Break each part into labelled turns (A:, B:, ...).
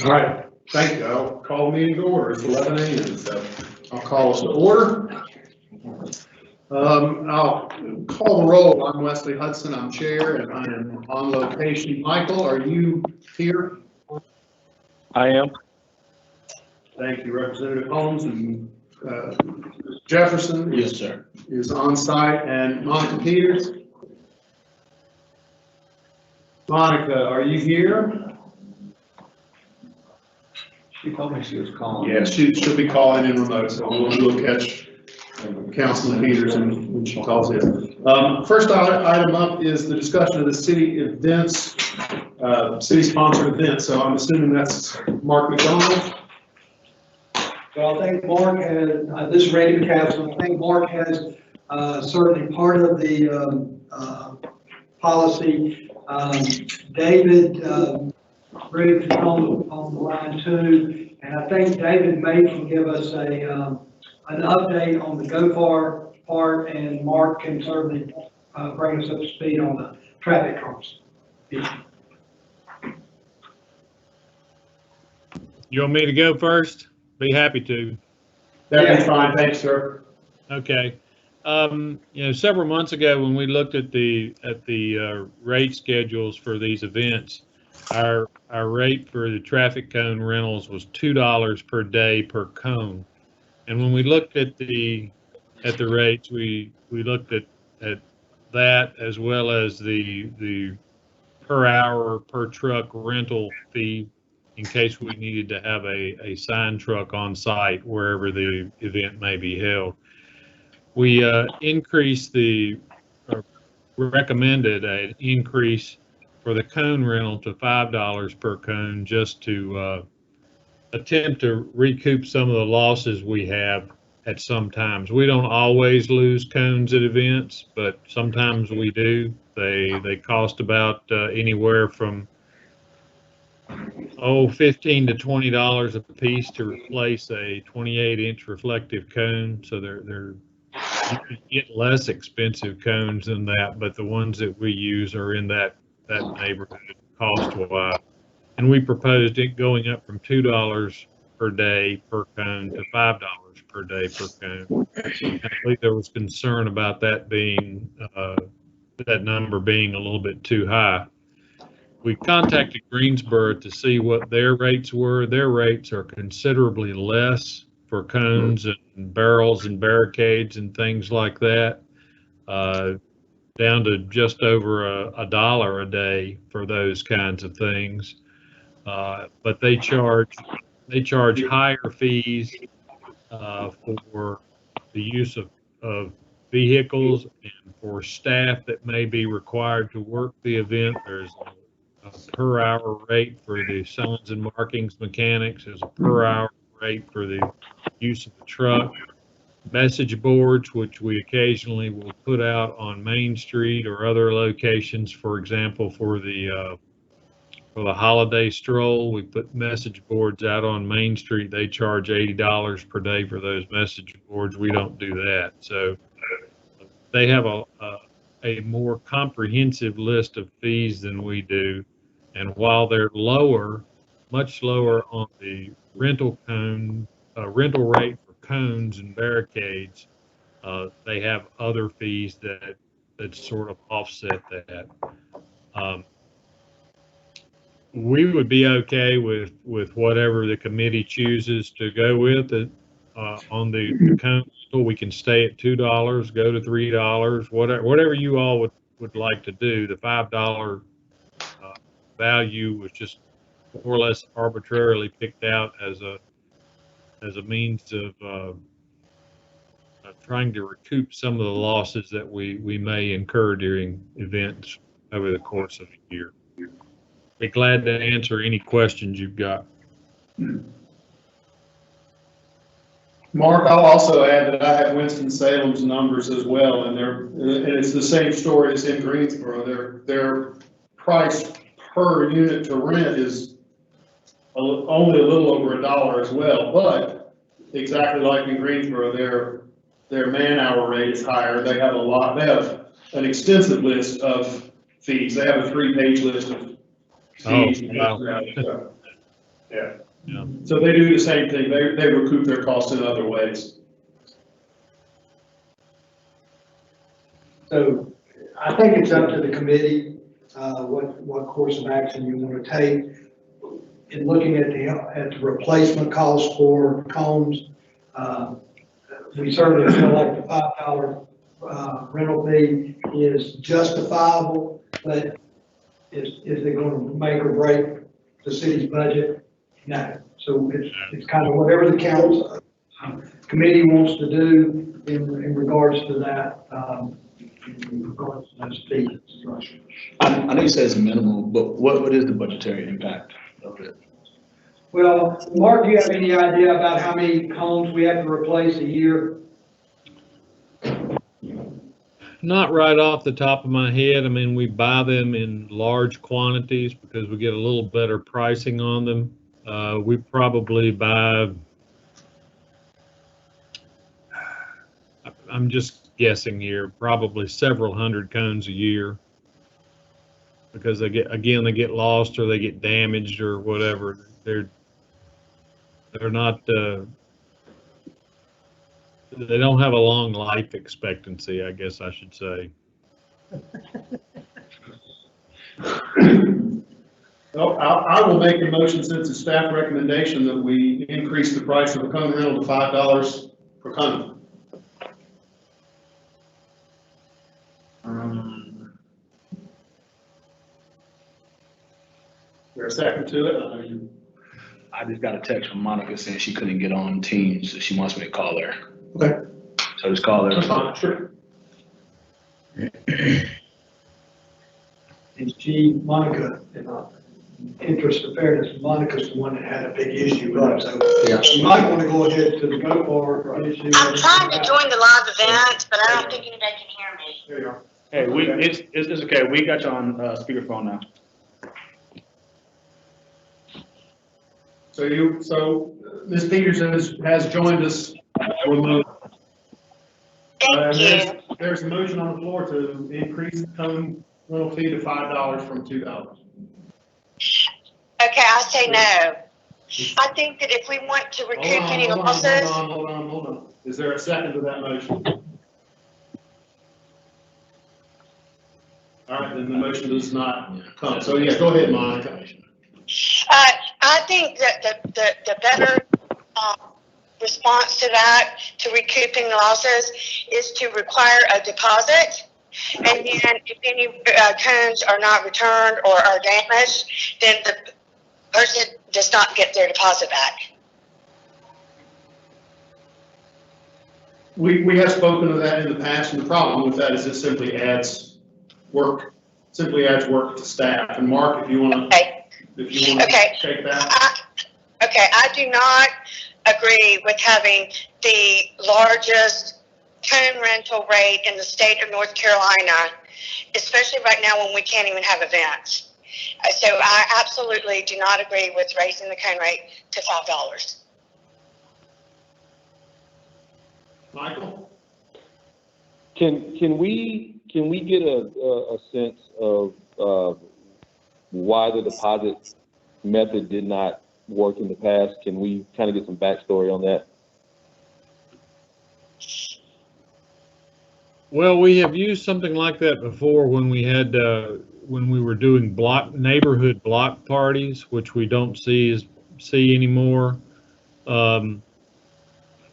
A: All right, thank you. I'll call the meeting to order. It's 11 a.m. So I'll call us to order. I'll call the roll. I'm Wesley Hudson. I'm chair, and I am on location. Michael, are you here?
B: I am.
A: Thank you, Representative Holmes, and Jefferson.
B: Yes, sir.
A: Is on site, and Monica Peters. Monica, are you here?
C: She told me she was calling.
A: Yeah, she'll be calling in remote, so we'll catch Councilman Peters when she calls in. First item up is the discussion of the city events, city-sponsored events. So I'm assuming that's Mark McDonald.
C: Well, I think Mark has, this is Randy McCaskill, I think Mark has certainly part of the policy. David Briggs is on the line too, and I think David may can give us an update on the GoFar part, and Mark can certainly bring us up to speed on the traffic counts.
D: You want me to go first? Be happy to.
A: That'd be fine, thanks, sir.
D: Okay. Several months ago when we looked at the rate schedules for these events, our rate for the traffic cone rentals was $2 per day per cone. And when we looked at the rates, we looked at that as well as the per hour per truck rental fee in case we needed to have a sign truck on site wherever the event may be held. We recommended an increase for the cone rental to $5 per cone just to attempt to recoup some of the losses we have at some times. We don't always lose cones at events, but sometimes we do. They cost about anywhere from $15 to $20 a piece to replace a 28-inch reflective cone. So you can get less expensive cones than that, but the ones that we use are in that neighborhood cost-wise. And we proposed it going up from $2 per day per cone to $5 per day per cone. And I believe there was concern about that being that number being a little bit too high. We contacted Greensboro to see what their rates were. Their rates are considerably less for cones and barrels and barricades and things like that, down to just over $1 a day for those kinds of things. But they charge higher fees for the use of vehicles and for staff that may be required to work the event. There's a per hour rate for the signs and markings mechanics. There's a per hour rate for the use of the truck. Message boards, which we occasionally will put out on Main Street or other locations. For example, for the holiday stroll, we put message boards out on Main Street. They charge $80 per day for those message boards. We don't do that. So they have a more comprehensive list of fees than we do. And while they're much lower on the rental rate for cones and barricades, they have other fees that sort of offset that. We would be okay with whatever the committee chooses to go with. On the cone, we can stay at $2, go to $3, whatever you all would like to do. The $5 value was just more or less arbitrarily picked out as a means of trying to recoup some of the losses that we may incur during events over the course of a year. Be glad to answer any questions you've got.
A: Mark, I'll also add that I have Winston-Salem's numbers as well, and it's the same story as in Greensboro. Their price per unit to rent is only a little over $1 as well, but exactly like in Greensboro, their man-hour rate is higher. They have an extensive list of fees. They have a 3-page list of fees.
D: Oh, wow.
A: Yeah.
D: Yeah.
A: So they do the same thing, they recoup their costs in other ways.
C: So I think it's up to the committee, what course of action you want to take. In looking at the replacement cost for cones, we certainly feel like the $5 rental fee is justifiable, but is it going to make or break the city's budget? No. So it's kind of whatever the council committee wants to do in regards to that, in regards to those fees.
E: I know you said it's minimal, but what is the budgetary impact of it?
C: Well, Mark, do you have any idea about how many cones we have to replace a year?
D: Not right off the top of my head. I mean, we buy them in large quantities because we get a little better pricing on them. We probably buy, I'm just guessing here, probably several hundred cones a year. Because they get lost or they get damaged or whatever. They're not, they don't have a long life expectancy, I guess I should say.
A: Well, I will make a motion, since it's staff recommendation, that we increase the price of a cone rental to $5 per cone. Is there a second to it?
E: I just got a text from Monica saying she couldn't get on Teams, so she wants me to call her.
A: Okay.
E: So just call her.
A: That's fine, sure.
C: And Monica, in interest of fairness, Monica's the one that had a big issue with it, so
E: Yeah.
C: you might want to go ahead to the GoFar issue.
F: I'm trying to join the live event, but I don't think anybody can hear me.
A: There you are.
E: Hey, it's okay. We got you on speakerphone now.
A: So Ms. Peters has joined us remote.
F: Thank you.
A: There's a motion on the floor to increase the cone rental fee to $5 from $2.
F: Okay, I say no. I think that if we want to recoup any losses,
A: Hold on. Is there a second to that motion? All right, then the motion does not come. So yeah, go ahead, Monica.
F: I think that the better response to that, to recouping losses, is to require a deposit. And then if any cones are not returned or are damaged, then the person does not get their deposit back.
A: We have spoken of that in the past, and the problem with that is it simply adds work to staff. And Mark, if you want to,
F: Okay.
A: take that.
F: I do not agree with having the largest cone rental rate in the state of North Carolina, especially right now when we can't even have events. So I absolutely do not agree with raising the cone rate to $5.
A: Michael?
B: Can we get a sense of why the deposit method did not work in the past? Can we kind of get some backstory on that?
D: Well, we have used something like that before when we had, when we were doing neighborhood block parties, which we don't see anymore.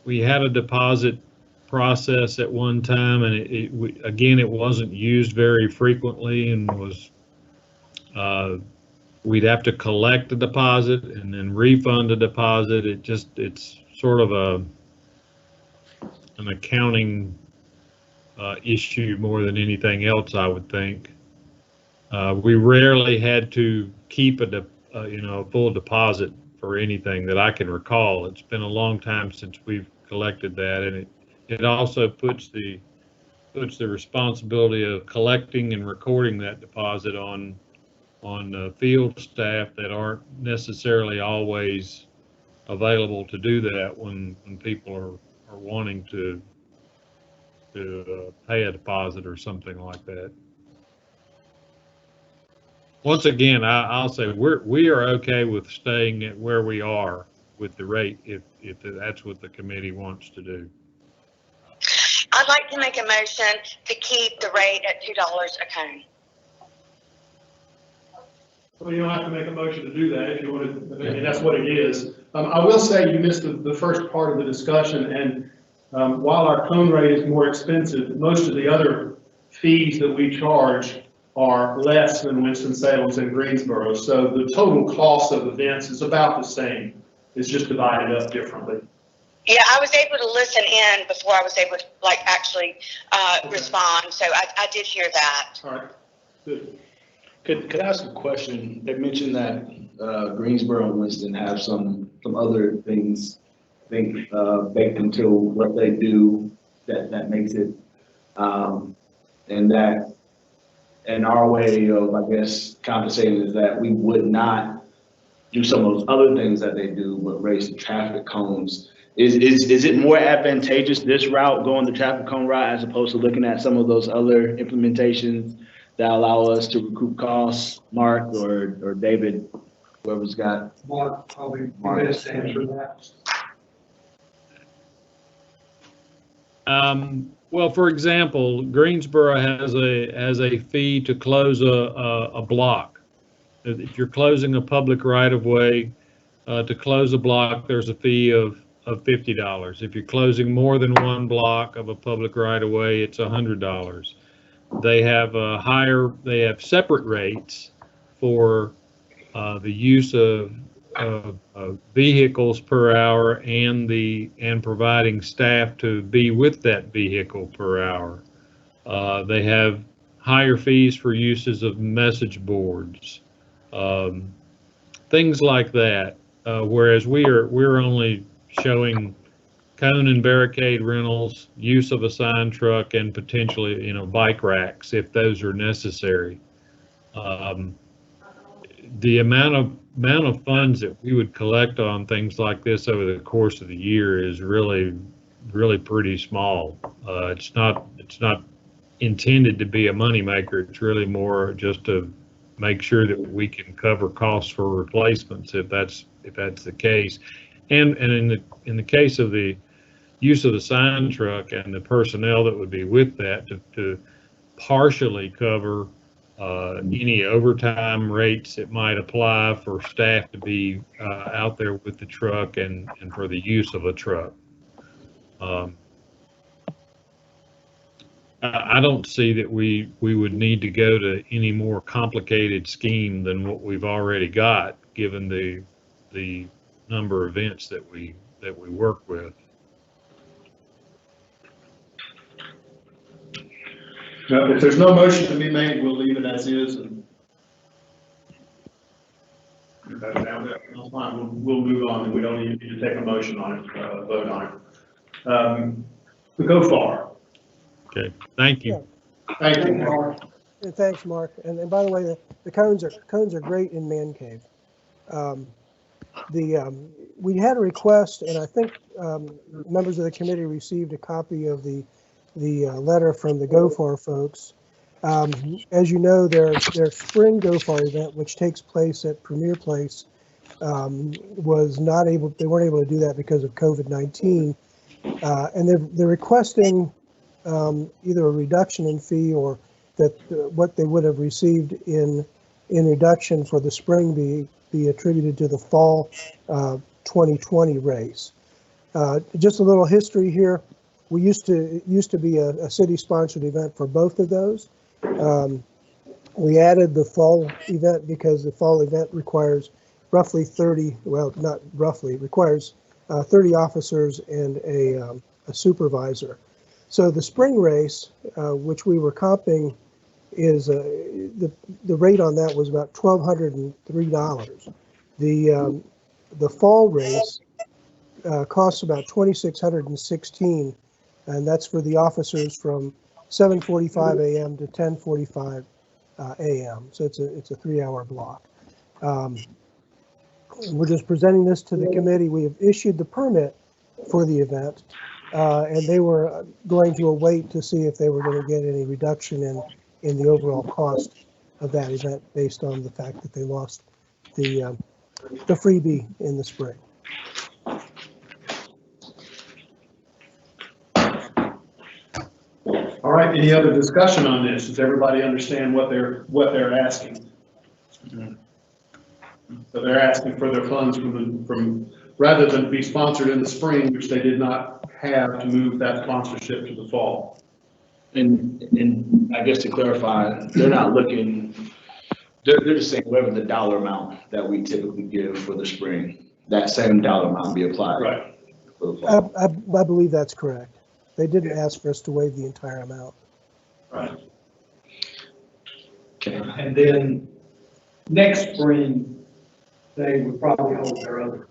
D: We had a deposit process at one time, and it wasn't used very frequently, and was we'd have to collect the deposit and then refund the deposit. It's sort of an accounting issue more than anything else, I would think. We rarely had to keep a full deposit for anything that I can recall. It's been a long time since we've collected that, and it also puts the responsibility of collecting and recording that deposit on field staff that aren't necessarily always available to do that when people are wanting to pay a deposit or something like that. once again, I'll say we are okay with staying at where we are with the rate if that's what the committee wants to do.
F: I'd like to make a motion to keep the rate at $2 a cone.
A: Well, you don't have to make a motion to do that if you want to, I mean, that's what it is. I will say you missed the first part of the discussion, and while our cone rate is more expensive, most of the other fees that we charge are less than Winston-Salem's and Greensboro. So the total cost of events is about the same. It's just divided up differently.
F: Yeah, I was able to listen in before I was able to actually respond. So I did hear that.
A: All right, good.
E: Could I ask a question? They mentioned that Greensboro and Winston have some other things, I think, baked into what they do that makes it, and our way of, I guess, compensating is that we would not do some of those other things that they do, but raise the traffic cones. Is it more advantageous, this route, going the traffic cone route, as opposed to looking at some of those other implementations that allow us to recoup costs? Mark or David, whoever's got.
C: Mark, probably best to answer that.
D: Well, for example, Greensboro has a fee to close a block. If you're closing a public right-of-way, to close a block, there's a fee of $50. If you're closing more than one block of a public right-of-way, it's $100. They have separate rates for the use of vehicles per hour and providing staff to be with that vehicle per hour. They have higher fees for uses of message boards, things like that. Whereas we're only showing cone and barricade rentals, use of a sign truck, and potentially, bike racks if those are necessary. The amount of funds that we would collect on things like this over the course of the year is really pretty small. It's not intended to be a moneymaker. It's really more just to make sure that we can cover costs for replacements if that's the case. And in the case of the use of the sign truck and the personnel that would be with that to partially cover any overtime rates that might apply for staff to be out there with the truck and for the use of a truck. I don't see that we would need to go to any more complicated scheme than what we've already got, given the number of events that we work with.
A: No, if there's no motion to be made, we'll leave it as is. And that's fine. We'll move on, and we don't even need to take a motion on it, vote on it. We go far. Okay,
D: thank you.
A: Thank you, Mark.
G: And thanks, Mark. And by the way, the cones are great in Man Cave. We had a request, and I think members of the committee received a copy of the letter from the GoFar folks. As you know, their spring GoFar event, which takes place at Premier Place, was not able. They weren't able to do that because of COVID-19, and they're requesting either a reduction in fee or that what they would have received in reduction for the spring be attributed to the fall 2020 race. Just a little history here. We used to be a city-sponsored event for both of those. We added the fall event because the fall event requires roughly 30, well, not roughly, requires 30 officers and a supervisor. So the spring race, which we were comping, is the rate on that was about $1,203. The fall race costs about $2,616, and that's for the officers from 7:45 a.m. to 10:45 a.m. So it's a 3-hour block. We're just presenting this to the committee. We have issued the permit for the event, and they were going to await to see if they were going to get any reduction in the overall cost that event based on the fact that they lost the freebie in the spring.
A: All right, any other discussion on this? Does everybody understand what they're asking? So they're asking for their funds from rather than be sponsored in the spring, which they did not have, to move that sponsorship to the fall.
E: And I guess to clarify, they're not looking, they're just saying whatever the dollar amount that we typically give for the spring, that same dollar amount be applied.
A: Right.
E: For the fall.
G: I believe that's correct. They didn't ask for us to waive the entire amount.
A: Right.
E: Okay.
C: And then next spring, they would probably hold their other.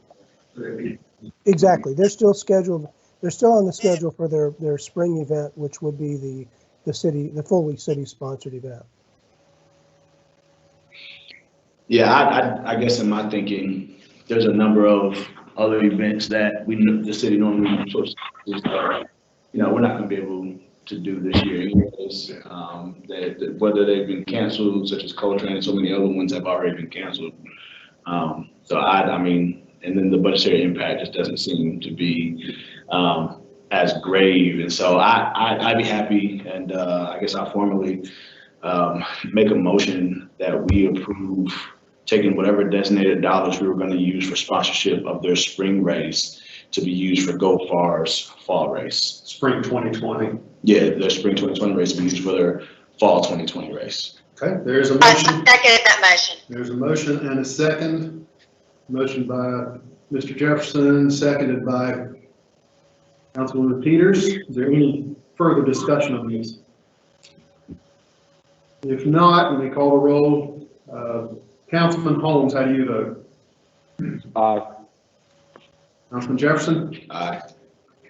G: Exactly. They're still scheduled. They're still on the schedule for their spring event, which would be the fully city sponsored event.
E: Yeah, I guess in my thinking, there's a number of other events that the city normally sources. We're not gonna be able to do this year anyways. That whether they've been canceled, such as Coltrane, and so many other ones have already been canceled. So I mean, and then the budgetary impact just doesn't seem to be as grave. And so I'd be happy, and I guess I'll formally make a motion that we approve taking whatever designated dollars we were going to use for sponsorship of their spring race to be used for Go Far's fall race.
A: Spring 2020.
E: Yeah, their spring 2020 race to be used for their fall 2020 race.
A: Okay, there's a
F: I
A: motion.
F: second that motion.
A: There's a motion and a second. Motion by Mr. Jefferson, seconded by Councilwoman Peters. Is there any further discussion on this? If not, let me call the roll. Councilman Holmes, how do you vote?
B: Aye.
A: Councilman Jefferson?
E: Aye.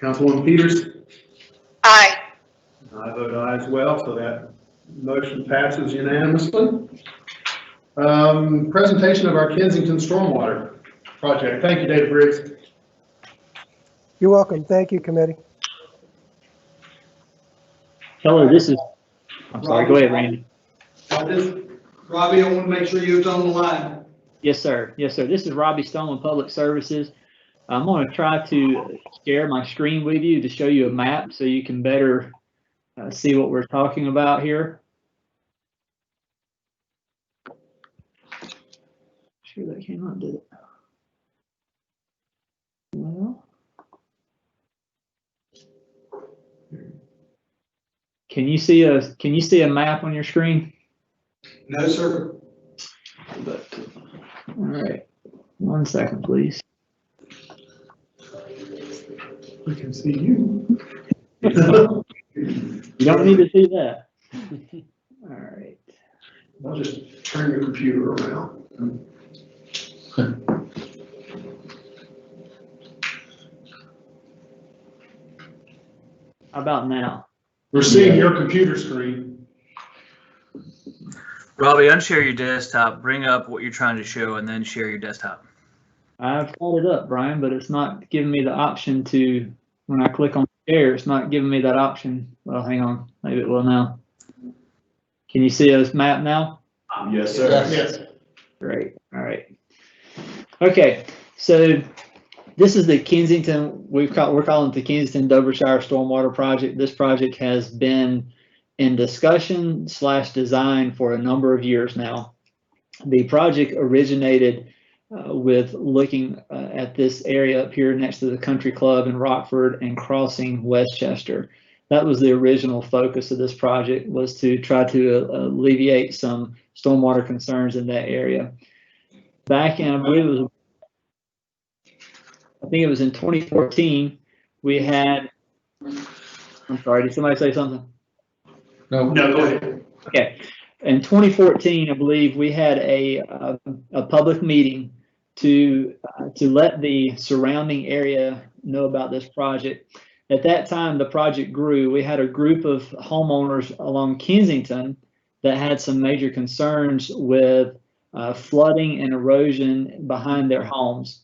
A: Councilwoman Peters?
F: Aye.
A: I vote aye as well, so that motion passes unanimously. Presentation of our Kensington Stormwater Project. Thank you, David Briggs.
G: You're welcome. Thank you, committee.
H: Hello, I'm sorry, go ahead, Randy.
C: Robbie, I want to make sure you was on the line.
H: Yes, sir. Yes, sir. This is Robbie Stone with Public Services. I'm going to try to share my screen with you to show you a map so you can better see what we're talking about here. Sure that came up, did it? Well, can you see a map on your screen?
C: No, sir.
H: All right, 1 second, please.
A: We can see you.
H: You don't need to see that. All right.
A: I'll just turn your computer around.
H: How about now?
A: We're seeing your computer screen.
I: Robbie, unshare your desktop, bring up what you're trying to show, and then share your desktop.
H: I've got it up, Brian, but it's not giving me the option to, when I click on share, it's not giving me that option. Well, hang on, maybe it will now. Can you see this map now?
E: Yes, sir.
A: Yes.
H: Great, all right. Okay, so this is the Kensington, we're calling it the Kensington Dovershire Stormwater Project. This project has been in discussion / design for a number of years now. The project originated with looking at this area up here next to the country club in Rockford and crossing Westchester. That was the original focus of this project, was to try to alleviate some stormwater concerns in that area. Back in, I think it was in 2014, we had, I'm sorry, did somebody say something?
A: No, go ahead.
H: Okay. In 2014, I believe we had a public meeting to let the surrounding area know about this project. At that time, the project grew. We had a group of homeowners along Kensington that had some major concerns with flooding and erosion behind their homes.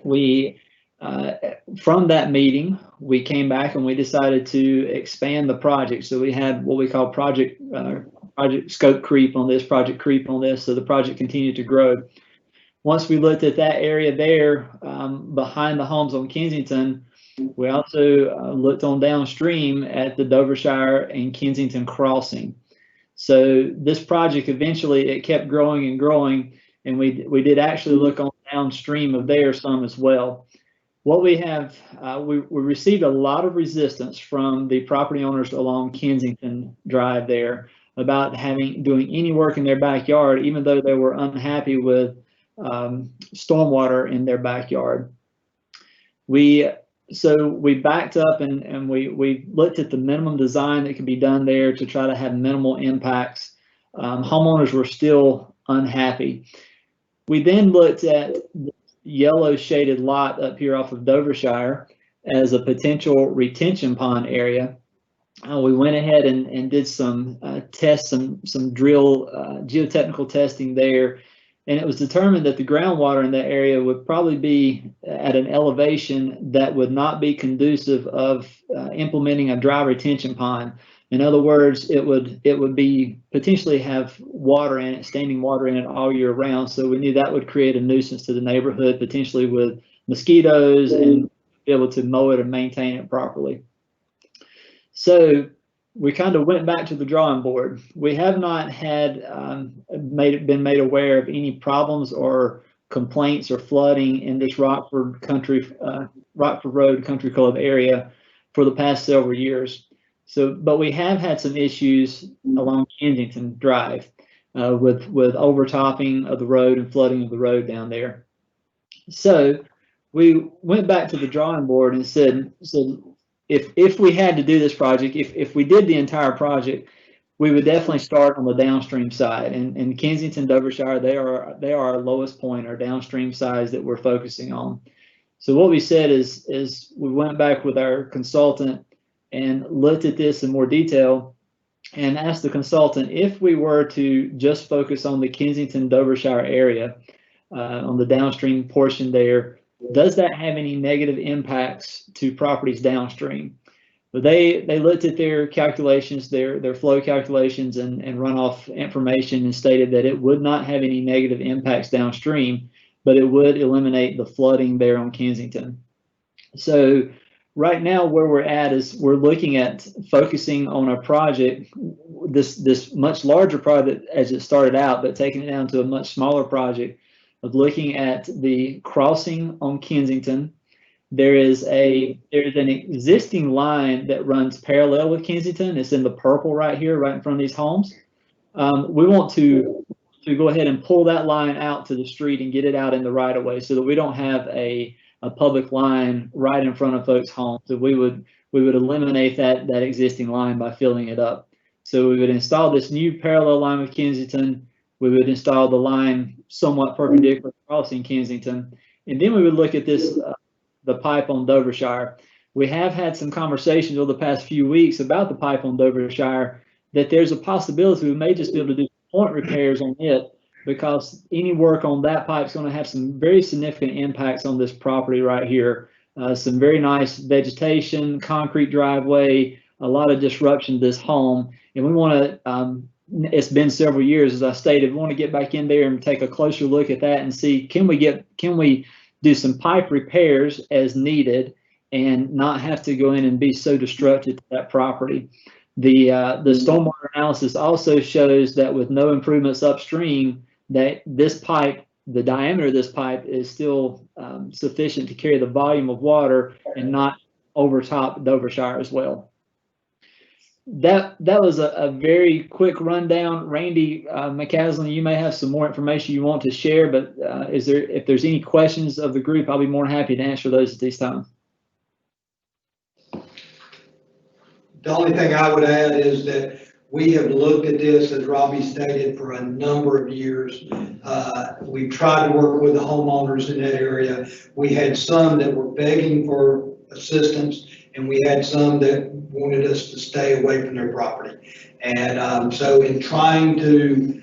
H: We From that meeting, we came back and we decided to expand the project. So we had what we call project scope creep on this, project creep on this. So the project continued to grow. Once we looked at that area there behind the homes on Kensington, we also looked on downstream at the Dovershire and Kensington crossing. So this project eventually, it kept growing and growing, and we did actually look on downstream of there some as well. What we have, we received a lot of resistance from the property owners along Kensington Drive there about doing any work in their backyard, even though they were unhappy with stormwater in their backyard. So we backed up and we looked at the minimum design that could be done there to try to have minimal impacts. Homeowners were still unhappy. We then looked at the yellow shaded lot up here off of Dovershire as a potential retention pond area. We went ahead and did some tests, some drill geotechnical testing there. And it was determined that the groundwater in that area would probably be at an elevation that would not be conducive of implementing a dry retention pond. In other words, it would be potentially have water in it, standing water in it all year round. So we knew that would create a nuisance to the neighborhood, potentially with mosquitoes, and be able to mow it and maintain it properly. So we kind of went back to the drawing board. We have not had been made aware of any problems or complaints or flooding in this Rockford Road Country Club area for the past several years. So, but we have had some issues along Kensington Drive with overtopping of the road and flooding of the road down there. So we went back to the drawing board and said, if we had to do this project, if we did the entire project, we would definitely start on the downstream side. And Kensington, Dovershire, they are our lowest point, our downstream sides that we're focusing on. So what we said is we went back with our consultant and looked at this in more detail and asked the consultant if we were to just focus on the Kensington, Dovershire area, on the downstream portion there, does that have any negative impacts to properties downstream? But they looked at their calculations, their flow calculations and runoff information, and stated that it would not have any negative impacts downstream, but it would eliminate the flooding there on Kensington. So right now where we're at is we're looking at focusing on a project, this much larger project as it started out, but taking it down to a much smaller project of looking at the crossing on Kensington. There is an existing line that runs parallel with Kensington. It's in the purple right here, right in front of these homes. We want to go ahead and pull that line out to the street and get it out in the right of way so that we don't have a public line right in front of folks' homes. So we would eliminate that existing line by filling it up. So we would install this new parallel line with Kensington. We would install the line somewhat perpendicular crossing Kensington, and then we would look at this the pipe on Dovershire. We have had some conversations over the past few weeks about the pipe on Dovershire, that there's a possibility we may just be able to do point repairs on it, because any work on that pipe is going to have some very significant impacts on this property right here. Some very nice vegetation, concrete driveway, a lot of disruption to this home, and we want to it's been several years, as I stated, we want to get back in there and take a closer look at that and see, can we do some pipe repairs as needed and not have to go in and be so destructive to that property. The stormwater analysis also shows that with no improvements upstream, that this pipe, the diameter of this pipe is still sufficient to carry the volume of water and not overtop Dovershire as well. That was a very quick rundown. Randy McCaslin, you may have some more information you want to share, but if there's any questions of the group, I'll be more than happy to answer those at this time.
C: The only thing I would add is that we have looked at this, as Robbie stated, for a number of years. We've tried to work with the homeowners in that area. We had some that were begging for assistance, and we had some that wanted us to stay away from their property. And so in trying to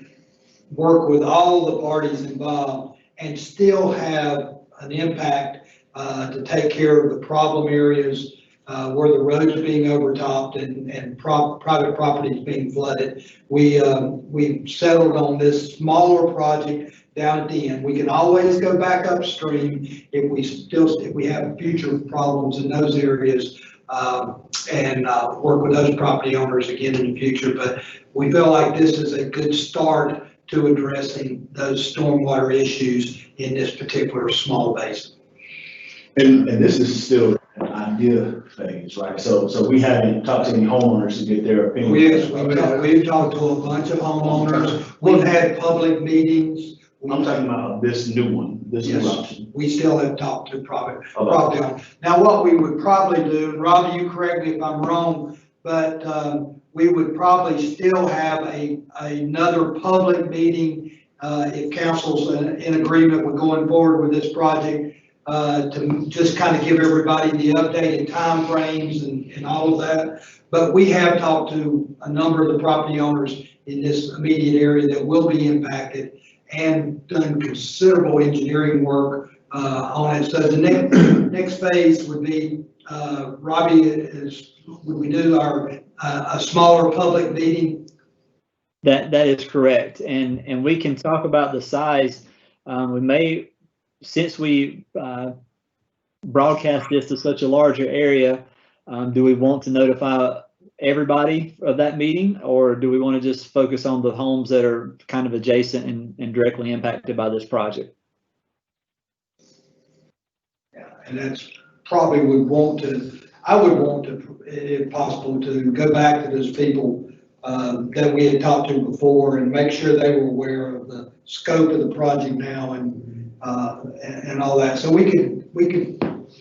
C: work with all the parties involved and still have an impact to take care of the problem areas, where the roads are being overtopped and private property is being flooded. We settled on this smaller project down at the end. We can always go back upstream if we have future problems in those areas, and work with those property owners again in the future. But we feel like this is a good start to addressing those stormwater issues in this particular small basin.
E: And this is still an idea phase, right? So we haven't talked to any homeowners to get their opinion.
C: We've talked to a bunch of homeowners. We've had public meetings.
E: I'm talking about this new one, this new option.
C: We still have talked to property owners. Now, what we would probably do, and Robbie, you correct me if I'm wrong, but we would probably still have another public meeting if council's in agreement with going forward with this project, to just kind of give everybody the updated timeframes and all of that. But we have talked to a number of the property owners in this immediate area that will be impacted, and done considerable engineering work on it. So the next phase would be, Robbie, would we do a smaller public meeting?
H: That is correct, and we can talk about the size. We may, since we broadcast this to such a larger area, do we want to notify everybody of that meeting, or do we want to just focus on the homes that are kind of adjacent and directly impacted by this project?
C: Yeah, and that's probably I would want to, if possible, to go back to those people that we had talked to before and make sure they were aware of the scope of the project now and all that. So we could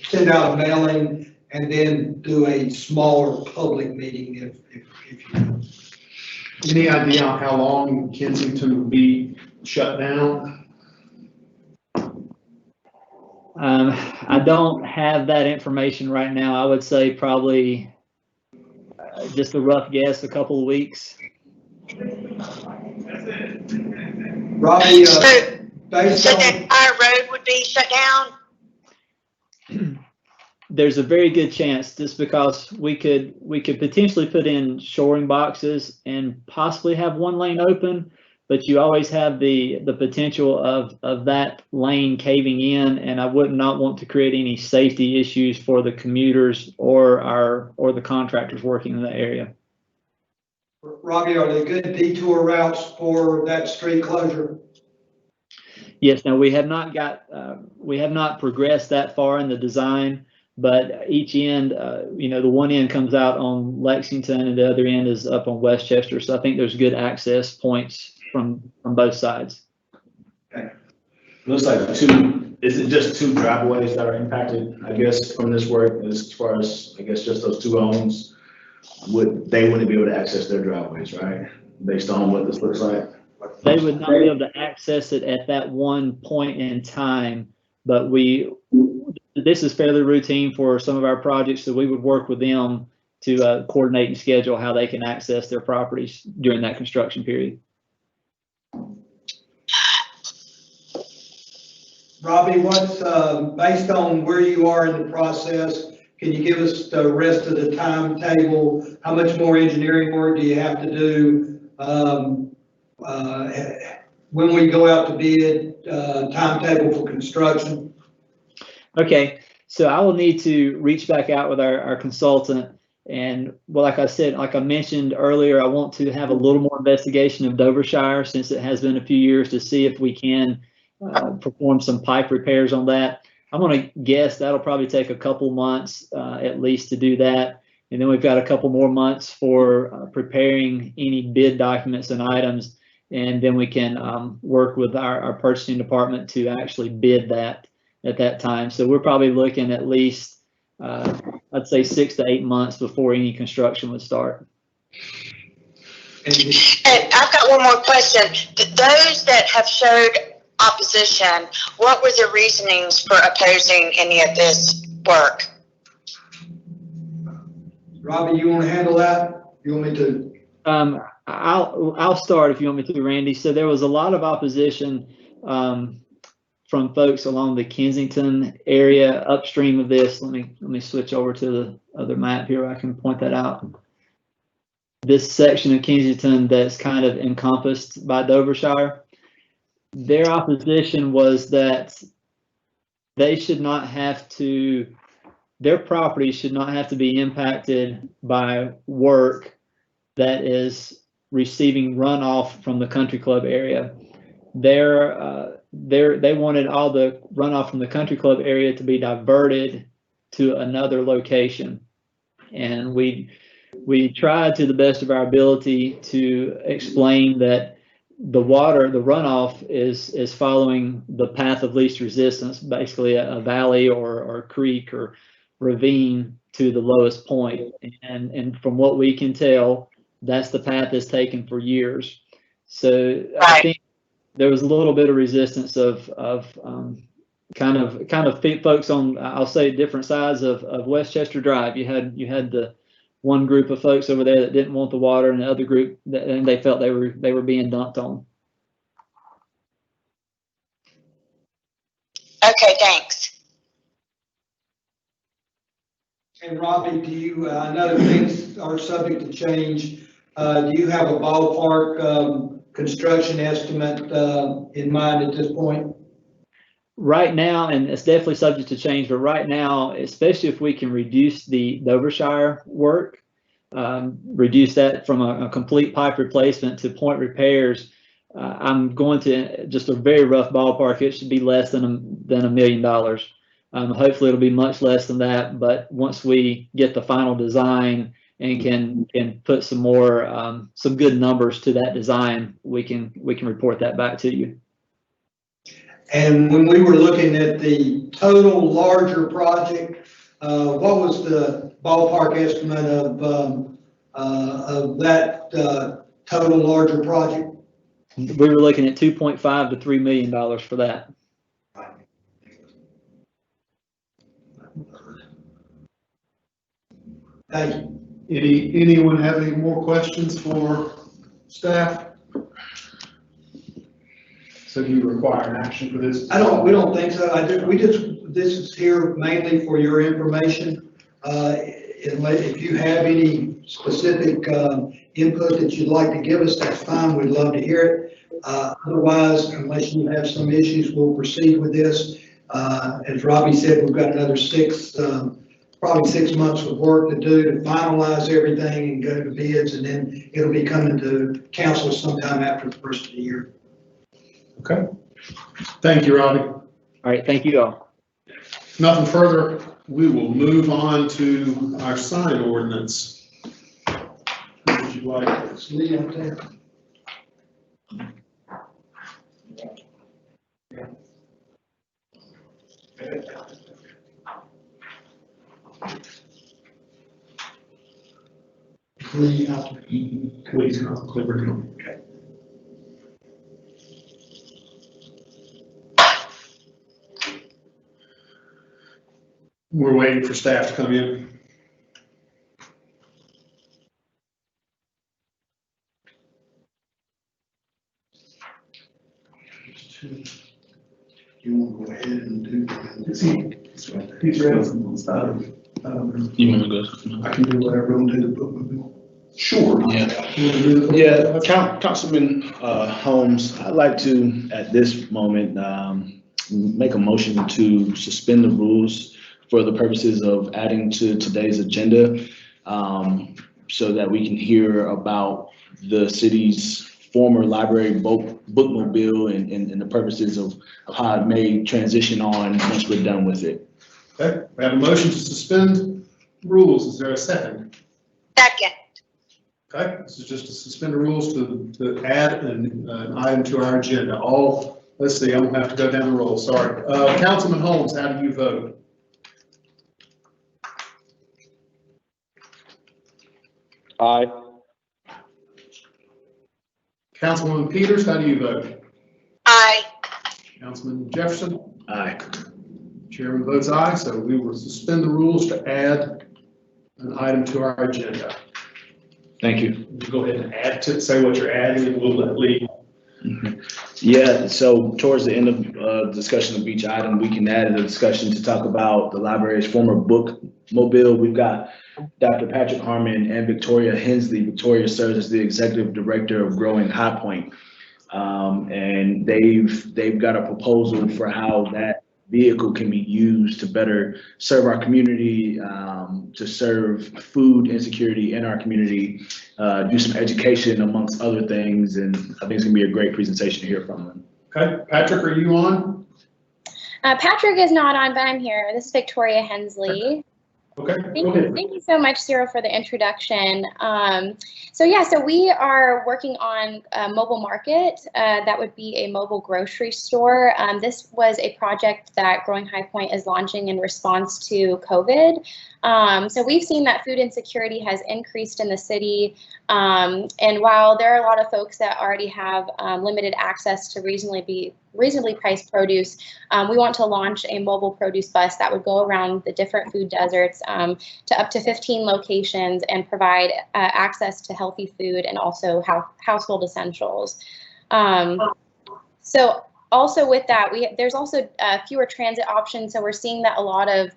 C: send out a mailing and then do a smaller public meeting if you will.
A: Any idea on how long Kensington will be shut down?
H: I don't have that information right now. I would say probably just a rough guess, a couple of weeks.
C: Robbie,
F: So
C: based
F: the
C: on,
F: entire road would be shut down?
H: There's a very good chance, just because we could potentially put in shoring boxes and possibly have one lane open, but you always have the potential of that lane caving in, and I would not want to create any safety issues for the commuters or the contractors working in the area.
C: Robbie, are there good detour routes for that street closure?
H: Yes. Now we have not progressed that far in the design, but each end, the one end comes out on Lexington and the other end is up on Westchester. So I think there's good access points from both sides.
E: Okay. Looks like is it just two driveways that are impacted, I guess, from this work, as far as, I guess, just those two homes? Wouldn't be able to access their driveways, right? Based on what this looks like?
H: They would not be able to access it at that one point in time, but this is fairly routine for some of our projects, so we would work with them to coordinate and schedule how they can access their properties during that construction period.
C: Robbie, what's, based on where you are in the process, can you give us the rest of the timetable? How much more engineering work do you have to do? When we go out to bid, timetable for construction?
H: Okay, so I will need to reach back out with our consultant. And well, like I said, like I mentioned earlier, I want to have a little more investigation of Dovershire, since it has been a few years, to see if we can perform some pipe repairs on that. I'm going to guess that'll probably take a couple months at least to do that. And then we've got a couple more months for preparing any bid documents and items. And then we can work with our purchasing department to actually bid that at that time. So we're probably looking at least, I'd say 6 to 8 months before any construction would start.
F: And I've got one more question. Those that have showed opposition, what were the reasonings for opposing any of this work?
C: Robbie, you want to handle that? You want me to?
H: I'll start if you want me to, Randy. So there was a lot of opposition from from folks along the Kensington area upstream of this. Let me switch over to the other map here. I can point that out. This section of Kensington that's kind of encompassed by Dovershire, their opposition was that they should not have to, their property should not have to be impacted by work that is receiving runoff from the country club area. They wanted all the runoff from the country club area to be diverted to another location. And we tried to the best of our ability to explain that the runoff is following the path of least resistance, basically a valley or creek or ravine to the lowest point. And from what we can tell, that's the path that's taken for years. So I think there was a little bit of resistance of kind of folks on, I'll say, different sides of Westchester Drive. You had the one group of folks over there that didn't want the water, and the other group and they felt they were being dumped on.
F: Okay, thanks.
C: And Robbie, do you, I know things are subject to change. Do you have a ballpark construction estimate in mind at this point?
H: Right now, and it's definitely subject to change, but right now, especially if we can reduce the Dovershire work, reduce that from a complete pipe replacement to point repairs, I'm going to, just a very rough ballpark, it should be less than $1 million. Hopefully it'll be much less than that, but once we get the final design and can put some more some good numbers to that design, we can report that back to you.
C: And when we were looking at the total larger project, what was the ballpark estimate of that total larger project?
H: We were looking at $2.5 to $3 million for that.
C: Thank you.
A: Anyone have any more questions for staff? So do you require an action for this?
C: We don't think so. This is here mainly for your information. If you have any specific input that you'd like to give us, that's fine. We'd love to hear it. Otherwise, unless you have some issues, we'll proceed with this. As Robbie said, we've got another probably 6 months of work to do to finalize everything and go to bids, and then it'll be coming to council sometime after the first of the year.
A: Okay. Thank you, Robbie.
H: All right, thank you all.
A: Nothing further. We will move on to our sign ordinance. Who would you like?
C: It's Lee up there. Lee out there.
A: Please, Clifford.
C: Okay.
A: We're waiting for staff to come in.
C: You want to go ahead and do?
A: He's ready.
E: You want to go?
A: I can do whatever I'm doing. Sure.
E: Yeah, Councilman Holmes, I'd like to, at this moment, make a motion to suspend the rules for the purposes of adding to today's agenda, so that we can hear about the city's former library bookmobile and the purposes of how it may transition on once we're done with it.
A: Okay, we have a motion to suspend rules. Is there a second?
F: Second.
A: Okay, this is just to suspend the rules to add an item to our agenda. Let's see, I'm gonna have to go down the roll, sorry. Councilman Holmes, how do you vote?
B: Aye.
A: Councilwoman Peters, how do you vote?
F: Aye.
A: Councilman Jefferson?
E: Aye.
A: Chairman votes aye, so we will suspend the rules to add an item to our agenda.
E: Thank you.
A: You go ahead and add to, say what you're adding, and we'll let Lee
E: Yeah, so towards the end of discussion of each item, we can add a discussion to talk about the library's former bookmobile. We've got Dr. Patrick Harmon and Victoria Hensley. Victoria serves as the executive director of Growing High Point. And they've got a proposal for how that vehicle can be used to better serve our community, to serve food insecurity in our community, do some education amongst other things. And I think it's gonna be a great presentation to hear from them.
A: Okay, Patrick, are you on?
J: Patrick is not on, but I'm here. This is Victoria Hensley.
A: Okay,
J: Thank you so much, Cyril, for the introduction. So we are working on a mobile market. That would be a mobile grocery store. This was a project that Growing High Point is launching in response to COVID. So we've seen that food insecurity has increased in the city. And while there are a lot of folks that already have limited access to reasonably priced produce, we want to launch a mobile produce bus that would go around the different food deserts to up to 15 locations and provide access to healthy food and also household essentials. So also with that, there's also fewer transit options. So we're seeing that a lot of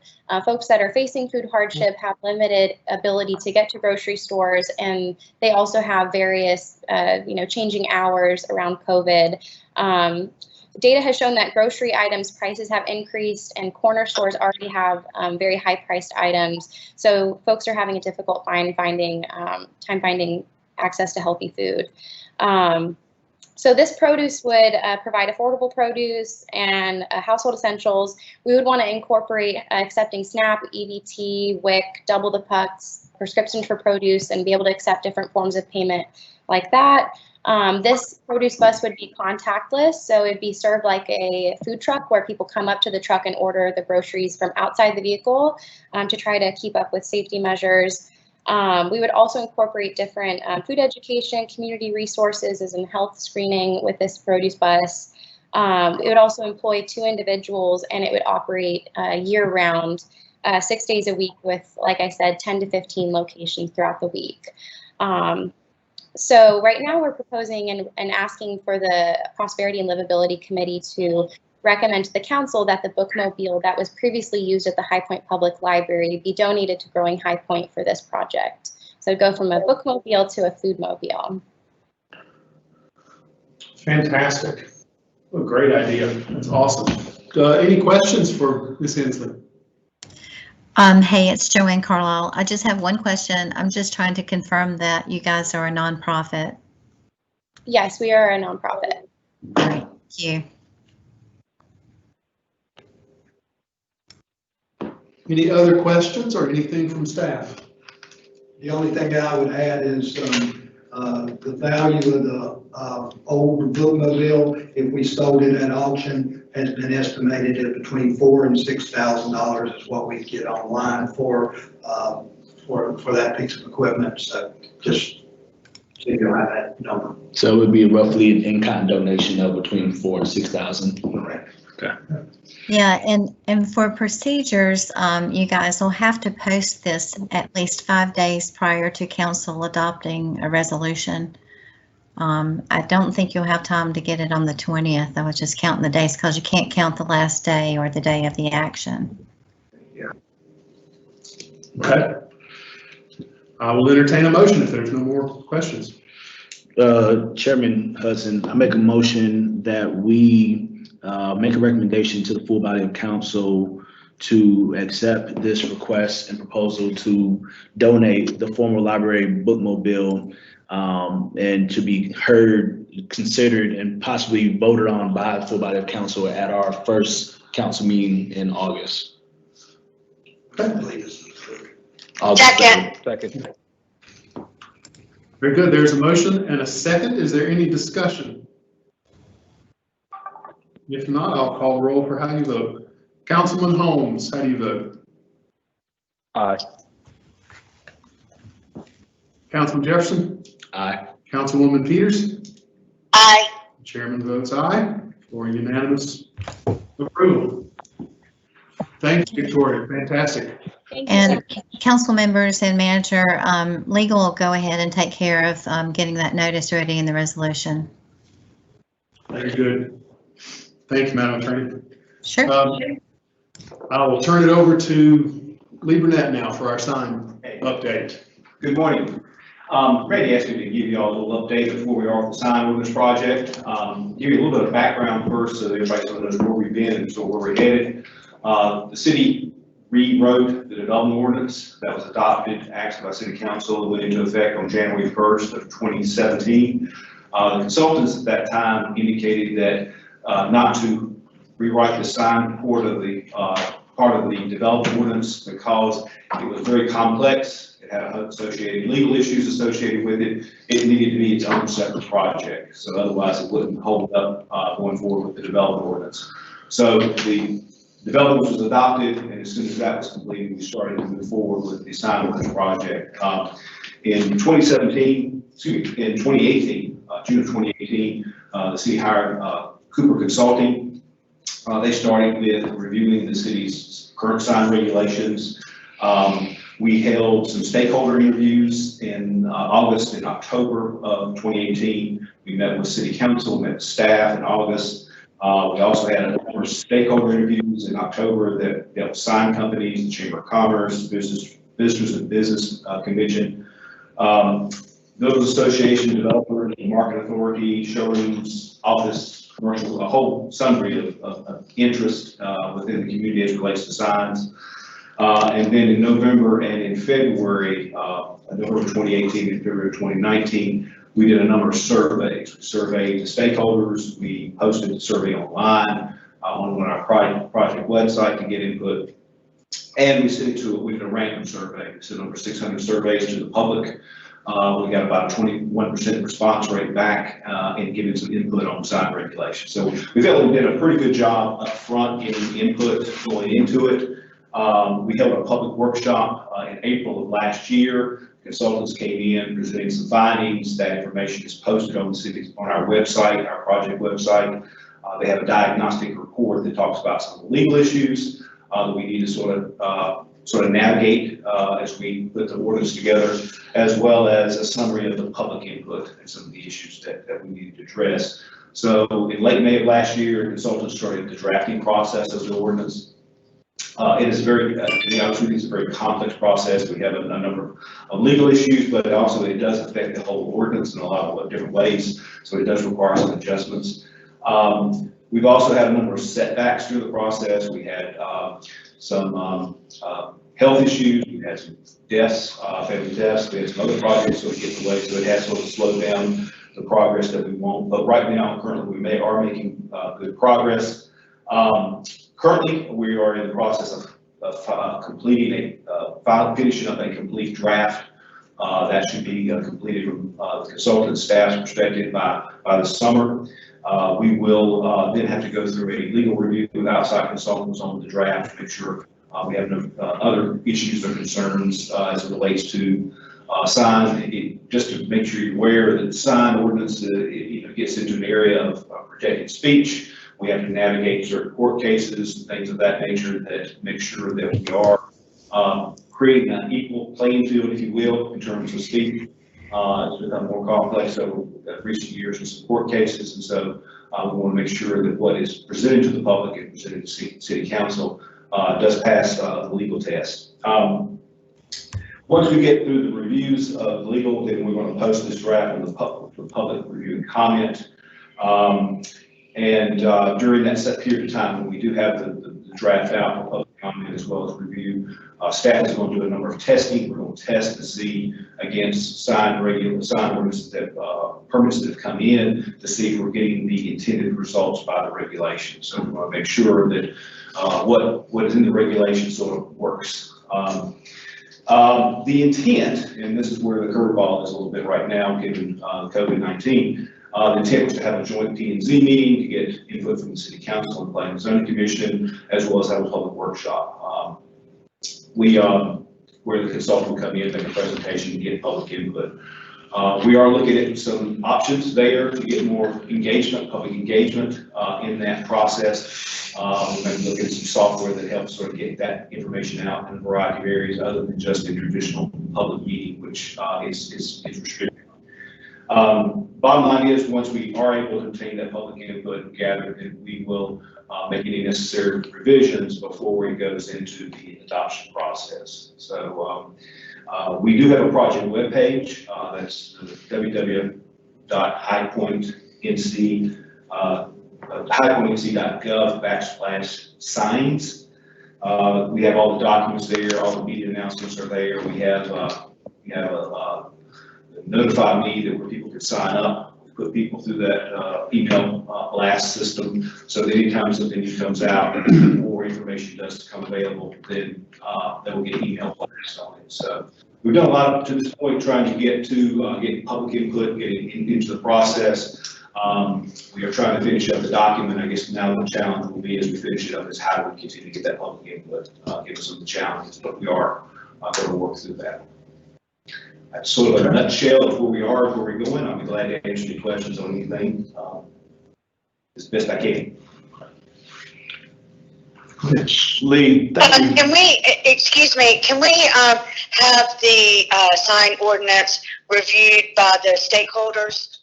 J: folks that are facing food hardship have limited ability to get to grocery stores, and they also have various, changing hours around COVID. Data has shown that grocery items prices have increased, and corner stores already have very high priced items. So folks are having a difficult time finding access to healthy food. So this produce would provide affordable produce and household essentials. We would want to incorporate accepting SNAP, EBT, WIC, double the pucks, prescriptions for produce, and be able to accept different forms of payment like that. This produce bus would be contactless, so it'd be served like a food truck where people come up to the truck and order the groceries from outside the vehicle to try to keep up with safety measures. We would also incorporate different food education, community resources, as in health screening with this produce bus. It would also employ 2 individuals, and it would operate year-round, 6 days a week with, like I said, 10 to 15 locations throughout the week. So right now we're proposing and asking for the Prosperity and Livability Committee to recommend to the council that the bookmobile that was previously used at the High Point Public Library be donated to Growing High Point for this project. So go from a bookmobile to a foodmobile.
A: Fantastic. What a great idea. That's awesome. Any questions for Ms. Hensley?
K: Hey, it's Joanne Carlisle. I just have one question. I'm just trying to confirm that you guys are a nonprofit.
J: Yes, we are a nonprofit.
K: Great, thank you.
A: Any other questions or anything from staff?
C: The only thing that I would add is the value of the old bookmobile, if we sold it at auction, has been estimated at between $4,000 and $6,000 is what we get online for that piece of equipment. So just so you have that number.
E: So it would be roughly an in-kind donation of between $4,000 and $6,000.
C: Correct.
E: Okay.
K: Yeah, and for procedures, you guys will have to post this at least 5 days prior to council adopting a resolution. I don't think you'll have time to get it on the 20th. I was just counting the days because you can't count the last day or the day of the action.
C: Yeah.
A: Okay. I will entertain a motion if there's no more questions.
E: Chairman Hudson, I make a motion that we make a recommendation to the full body of council to accept this request and proposal to donate the former library bookmobile and to be heard, considered, and possibly voted on by the full body of council at our first council meeting in August.
F: Second.
A: Very good. There's a motion and a second. Is there any discussion? If not, I'll call roll for how you vote. Councilman Holmes, how do you vote?
B: Aye.
A: Councilman Jefferson?
E: Aye.
A: Councilwoman Peters?
F: Aye.
A: Chairman votes aye for unanimous approval. Thank you, Victoria. Fantastic.
J: Thank you so
K: And
J: much.
K: council members and manager, legal will go ahead and take care of getting that notice ready in the resolution.
A: Very good. Thank you, Madam Attorney.
K: Sure.
A: I will turn it over to Lee Burnett now for our sign update.
L: Good morning. Randy asked me to give you all a little update before we are off the sign ordinance project. Give you a little bit of background first so that everybody sort of knows where we've been and sort of where we're headed. The city rewrote the development ordinance that was adopted actually by City Council and went into effect on January 1st of 2017. The consultants at that time indicated that not to rewrite the sign part of the development ordinance because it was very complex. It had associated legal issues associated with it. It needed to be its own separate project. So otherwise it wouldn't hold up going forward with the development ordinance. So the development was adopted, and as soon as that was completed, we started to move forward with the sign ordinance project. In 2018, June of 2018, the city hired Cooper Consulting. They started with reviewing the city's current sign regulations. We held some stakeholder interviews in August and October of 2018. We met with City Council, met with staff in August. We also had a number of stakeholder interviews in October that dealt with sign companies, the Chamber of Commerce, Visitors and Business Convention. Those association developers, market authority, showrooms, office, commercial, a whole sundry of interest within the community as it relates to signs. And then in November and in February, November 2018 and February 2019, we did a number of surveys. We surveyed the stakeholders. We posted the survey online on our project website to get input. And we sent it to we did a random survey. We sent over 600 surveys to the public. We got about a 21% response rate back and giving some input on sign regulation. So we felt we did a pretty good job up front getting input going into it. We held a public workshop in April of last year. Consultants came in presenting some findings. That information is posted on our website, our project website. They have a diagnostic report that talks about some of the legal issues that we need to sort of navigate as we put the ordinance together, as well as a summary of the public input and some of the issues that we needed to address. So in late May of last year, consultants started the drafting process of the ordinance. It is it's a very complex process. We have a number of legal issues, but also it does affect the whole ordinance in a lot of different ways. So it does require some adjustments. We've also had a number of setbacks through the process. We had some health issues. We had some deaths, family deaths. We had some other projects sort of get in the way, so it has sort of slowed down the progress that we want. But right now, currently, we are making good progress. Currently, we are in the process of completing finishing up a complete draft. That should be completed from the consultant staff's perspective by the summer. We will then have to go through a legal review with outside consultants on the draft to make sure we have no other issues or concerns as it relates to sign. Just to make sure you're aware that the sign ordinance gets into an area of protected speech. We have to navigate certain court cases, things of that nature, that make sure that we are creating an equal playing field, if you will, in terms of speech. It's become more complex over recent years with some court cases, and so we want to make sure that what is presented to the public and presented to City Council does pass the legal test. Once we get through the reviews of legal, then we're going to post this draft on the public review and comment. And during that set period of time, when we do have the draft out for public comment as well as review, staff is going to do a number of testing. We're going to test to see against sign ordinances that permits that have come in to see if we're getting the intended results by the regulation. So we want to make sure that what is in the regulation sort of works. The intent, and this is where the curveball is a little bit right now, given COVID-19. The intent was to have a joint P&Z meeting to get input from the City Council and Planning and Zoning Commission, as well as have a public workshop. Where the consultant will come in, make a presentation, and get public input. We are looking at some options there to get more engagement, public engagement in that process. We may be looking at some software that helps sort of get that information out in a variety of areas other than just a traditional public meeting, which is restricted. Bottom line is, once we are able to obtain that public input and gather it, we will make any necessary revisions before it goes into the adoption process. So we do have a project webpage. That's highpointnc.gov/signs. We have all the documents there, all the media announcements are there. We have a notify me that where people can sign up. We put people through that email blast system, so that anytime something new comes out or information does come available, then they will get email blasts on it. So we've done a lot to this point trying to get public input, getting into the process. We are trying to finish up the document. I guess now the challenge will be, as we finish it up, is how do we continue to get that public input, give us some of the challenges, but we are going to work through that. That's sort of a nutshell of where we are, where we're going. I'll be glad to answer any questions on anything as best I can.
E: Lee, thank you.
F: Can we, excuse me, can we have the sign ordinance reviewed by the stakeholders?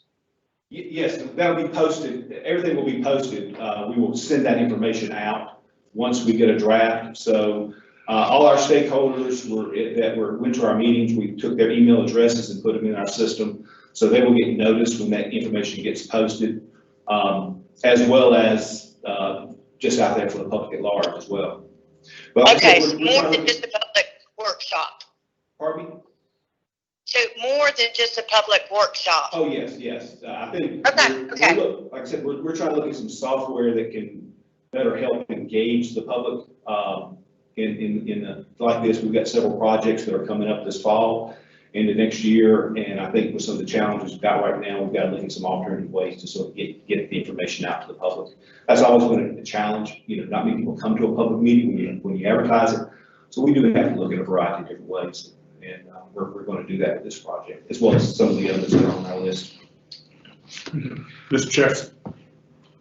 L: Yes, that'll be posted. Everything will be posted. We will send that information out once we get a draft. So all our stakeholders went to our meetings, we took their email addresses and put them in our system. So they will get notice when that information gets posted, as well as just out there for the public at large as well. But
F: okay, so more than just a public workshop.
L: Pardon me?
F: So more than just a public workshop.
L: Oh, yes. I think.
F: Okay.
L: Like I said, we're trying to look at some software that can better help engage the public. Like this, we've got several projects that are coming up this fall and the next year, and I think with some of the challenges we've got right now, we've got to look at some alternative ways to sort of get the information out to the public. That's always been a challenge. Not many people come to a public meeting when you advertise it, so we do have to look at a variety of different ways, and we're going to do that with this project, as well as some of the others that are on our list.
A: Mr. Chair.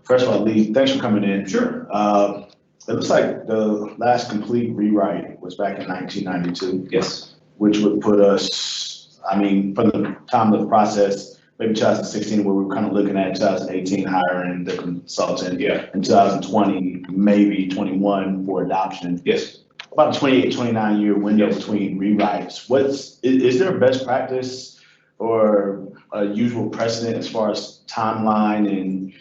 E: First of all, Lee, thanks for coming in.
L: Sure.
E: It looks like the last complete rewrite was back in 1992.
L: Yes.
E: Which would put us, I mean, from the time of the process, maybe 2016, where we were kind of looking at 2018 hiring the consultant.
L: Yeah.
E: In 2020, maybe 21 for adoption.
L: Yes.
E: About a 28, 29 year window between rewrites. Is there a best practice or a usual precedent as far as timeline and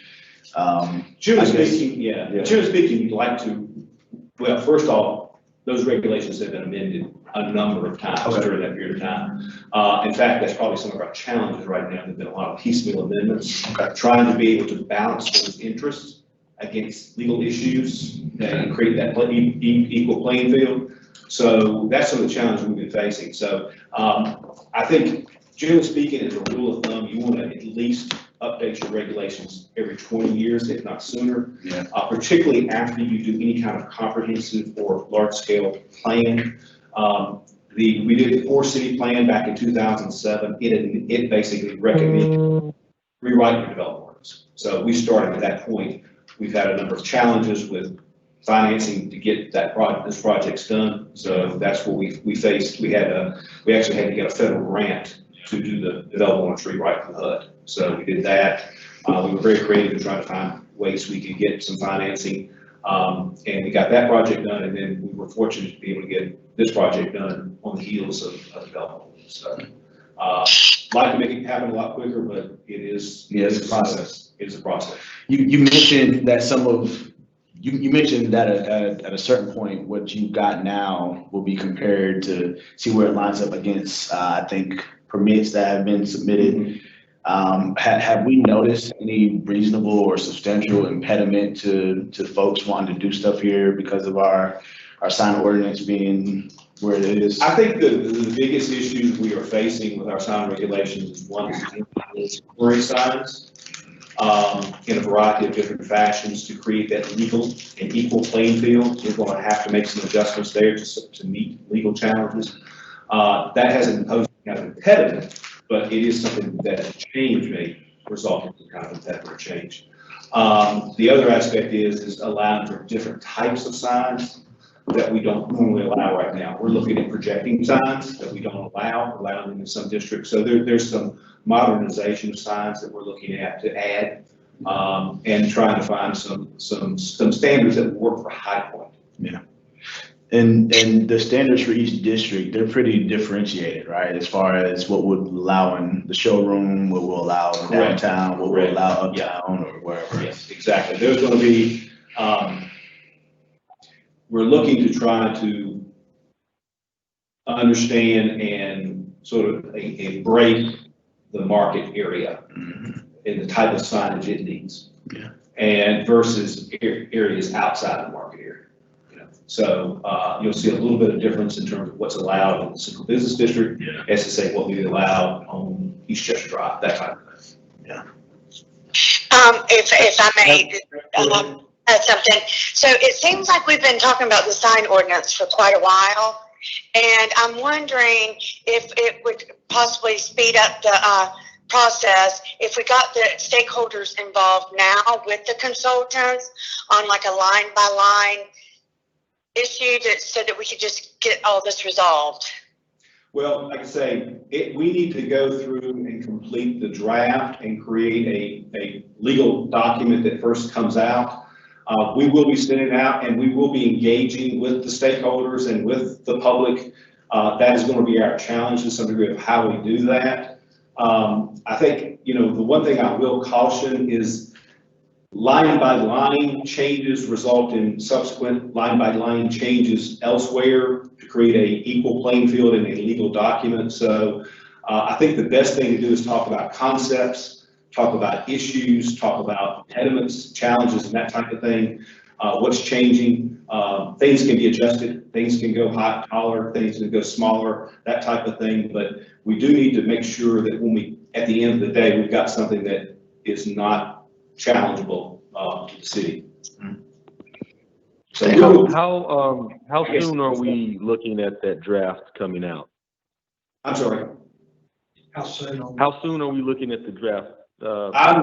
L: Generally speaking, you'd like to, well, first off, those regulations have been amended a number of times during that period of time. In fact, that's probably some of our challenges right now. There've been a lot of piecemeal amendments, trying to be able to balance those interests against legal issues and create that equal playing field. So that's some of the challenges we've been facing. So I think, generally speaking, as a rule of thumb, you want to at least update your regulations every 20 years, if not sooner.
E: Yeah.
L: Particularly after you do any kind of comprehensive or large-scale plan. We did the 4-city plan back in 2007. It basically recommended rewriting your development orders. So we started at that point. We've had a number of challenges with financing to get this project's done. So that's what we faced. We actually had to get a federal grant to do the development orders rewrite for the HUD. So we did that. We were very creative in trying to find ways we could get some financing. And we got that project done, and then we were fortunate to be able to get this project done on the heels of development. So like to make it happen a lot quicker, but it's a process. It's a process.
E: You mentioned that you mentioned that at a certain point, what you've got now will be compared to see where it lines up against, I think, permits that have been submitted. Have we noticed any reasonable or substantial impediment to folks wanting to do stuff here because of our sign ordinance being where it is?
L: I think the biggest issues we are facing with our sign regulations is one is temporary signs in a variety of different fashions to create that legal and equal playing field. We're going to have to make some adjustments there to meet legal challenges. That hasn't posed kind of impediment, but it is something that change may result in some kind of impediment or change. The other aspect is allowing for different types of signs that we don't normally allow right now. We're looking at projecting signs that we don't allow, allowing them in some districts. So there's some modernization of signs that we're looking at to add, and trying to find some standards that work for High Point.
E: Yeah. And the standards for each district, they're pretty differentiated, right? As far as what would allow in the showroom, what will allow in downtown, what will allow uptown or wherever.
L: Yes, exactly. There's going to be, we're looking to try to understand and sort of embrace the market area and the type of signage it needs.
E: Yeah. And
L: versus areas outside the market area. So you'll see a little bit of difference in terms of what's allowed in the central business district, as to say what we allow on East Chester Drive, that type of thing.
E: Yeah.
F: If I may add something. So it seems like we've been talking about the sign ordinance for quite a while, and I'm wondering if it would possibly speed up the process if we got the stakeholders involved now with the consultants on like a line by line issue, so that we could just get all this resolved.
L: Well, like I say, we need to go through and complete the draft and create a legal document that first comes out. We will be sending it out, and we will be engaging with the stakeholders and with the public. That is going to be our challenge to some degree of how we do that. I think, the one thing I will caution is line by line changes result in subsequent line by line changes elsewhere to create a equal playing field in a legal document. So I think the best thing to do is talk about concepts, talk about issues, talk about impediments, challenges, and that type of thing. What's changing? Things can be adjusted. Things can go taller. Things can go smaller. That type of thing. But we do need to make sure that when at the end of the day, we've got something that is not challengeable to the city.
B: So how soon are we looking at that draft coming out?
L: I'm sorry.
C: How soon
L: are
B: we looking at the draft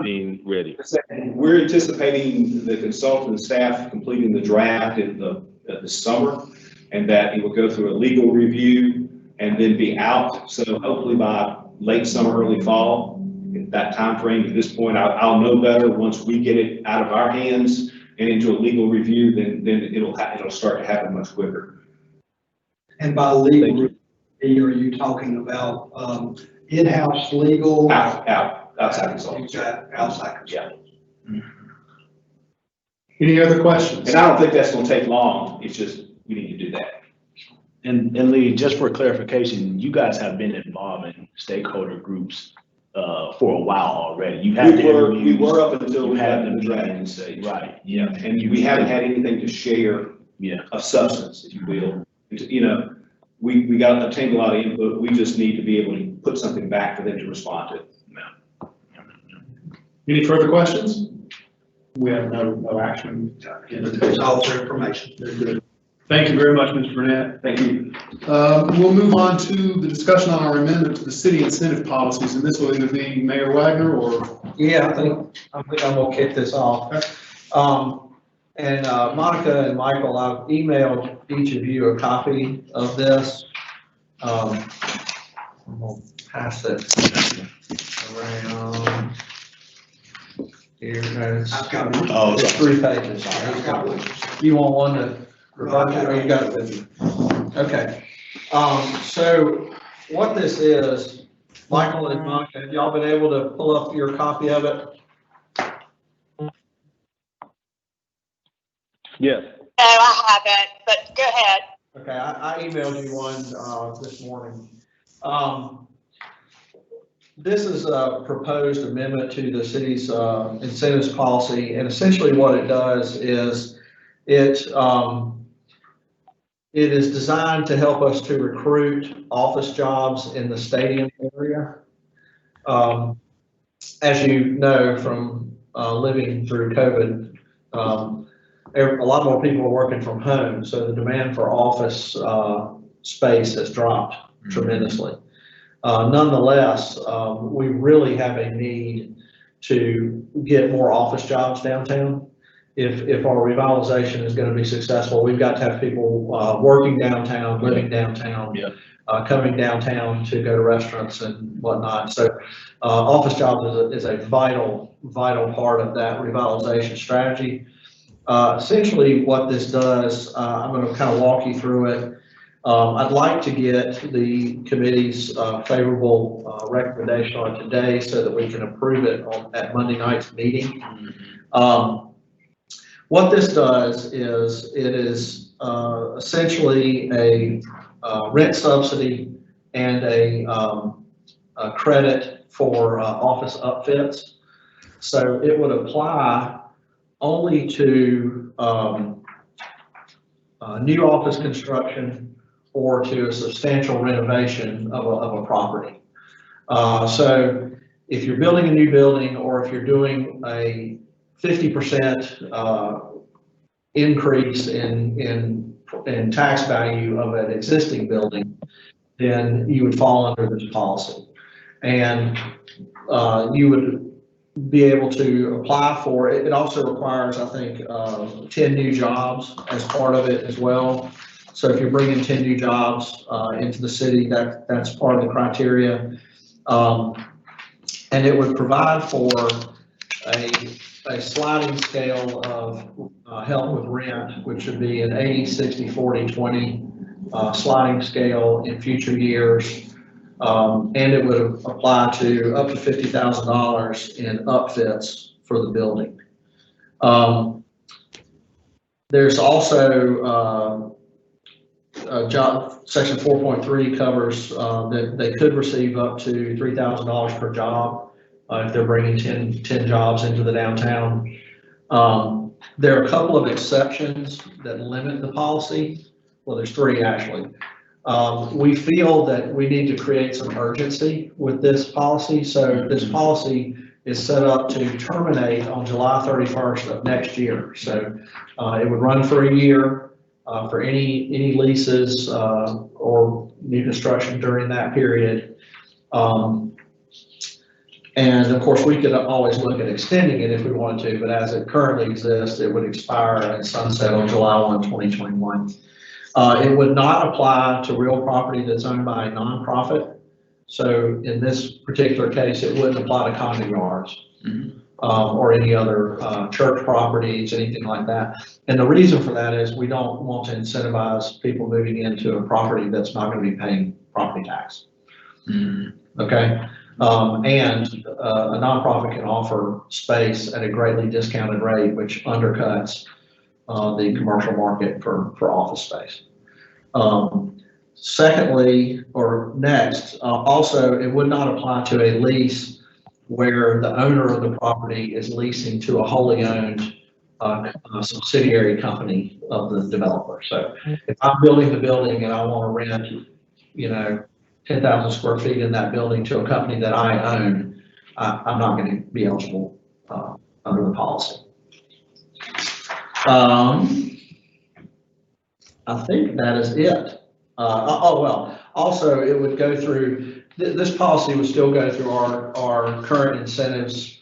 B: being ready?
L: We're anticipating the consultant and staff completing the draft in the summer, and that it will go through a legal review and then be out. So hopefully by late summer, early fall, that time frame. At this point, I'll know better once we get it out of our hands and into a legal review. Then it'll start to happen much quicker.
C: And by legal review, are you talking about in-house legal?
L: Outside consultants.
C: Outside consultants.
L: Yeah.
A: Any other questions?
L: And I don't think that's going to take long. It's just we need to do that.
E: And Lee, just for clarification, you guys have been involved in stakeholder groups for a while already. You had
L: we were up until we had the
E: meetings,
L: dragon stage.
E: right?
L: Yeah, and we haven't had anything to share.
E: Yeah.
L: Of substance, if you will. We got to obtain a lot of input. We just need to be able to put something back for them to respond to.
A: Any further questions? We have no action.
C: It's all for information.
A: Thank you very much, Mr. Burnett.
L: Thank you.
A: We'll move on to the discussion on our amendment to the city incentive policies, and this will either be Mayor Wagner or.
M: Yeah, I think I'm gonna kick this off. And Monica and Michael, I've emailed each of you a copy of this. I'm gonna pass it around. Here, guys.
C: I've got one.
E: Oh,
M: It's 3 pages.
C: I've got one.
M: You want one to refer to, or you got it with you? Okay. So what this is, Michael and Monica, have y'all been able to pull up your copy of it?
B: Yes.
F: No, I haven't, but go ahead.
M: Okay, I emailed you one this morning. This is a proposed amendment to the city's incentives policy, and essentially what it does is it is designed to help us to recruit office jobs in the stadium area. As you know from living through COVID, a lot more people are working from home, so the demand for office space has dropped tremendously. Nonetheless, we really have a need to get more office jobs downtown. If our revitalization is going to be successful, we've got to have people working downtown, living downtown.
E: Yeah.
M: coming downtown to go to restaurants and whatnot. So office jobs is a vital part of that revitalization strategy. Essentially what this does, I'm going to kind of walk you through it. I'd like to get the committee's favorable recommendation on it today so that we can approve it at Monday night's meeting. What this does is it is essentially a rent subsidy and a credit for office upfits. So it would apply only to new office construction or to a substantial renovation of a property. So if you're building a new building or if you're doing a 50% increase in tax value of an existing building, then you would fall under this policy. And you would be able to apply for it. It also requires, I think, 10 new jobs as part of it as well. So if you're bringing 10 new jobs into the city, that's part of the criteria. And it would provide for a sliding scale of help with rent, which would be an 80, 60, 40, 20 sliding scale in future years. And it would apply to up to $50,000 in upfits for the building. There's also job section 4.3 covers that they could receive up to $3,000 per job if they're bringing 10 jobs into the downtown. There are a couple of exceptions that limit the policy. Well, there's 3 actually. We feel that we need to create some urgency with this policy. So this policy is set up to terminate on July 31st of next year. So it would run for a year for any leases or new construction during that period. And of course, we could always look at extending it if we wanted to, but as it currently exists, it would expire and sunset on July 1, 2021. It would not apply to real property that's owned by a nonprofit. So in this particular case, it wouldn't apply to condo yards or any other church properties, anything like that. And the reason for that is we don't want to incentivize people moving into a property that's not going to be paying property tax. Okay. And a nonprofit can offer space at a greatly discounted rate, which undercuts the commercial market for office space. Secondly, or next, also, it would not apply to a lease where the owner of the property is leasing to a wholly owned subsidiary company of the developer. So if I'm building the building and I want to rent, 10,000 square feet in that building to a company that I own, I'm not going to be eligible under the policy. I think that is it. Also it would go through, this policy would still go through our current incentives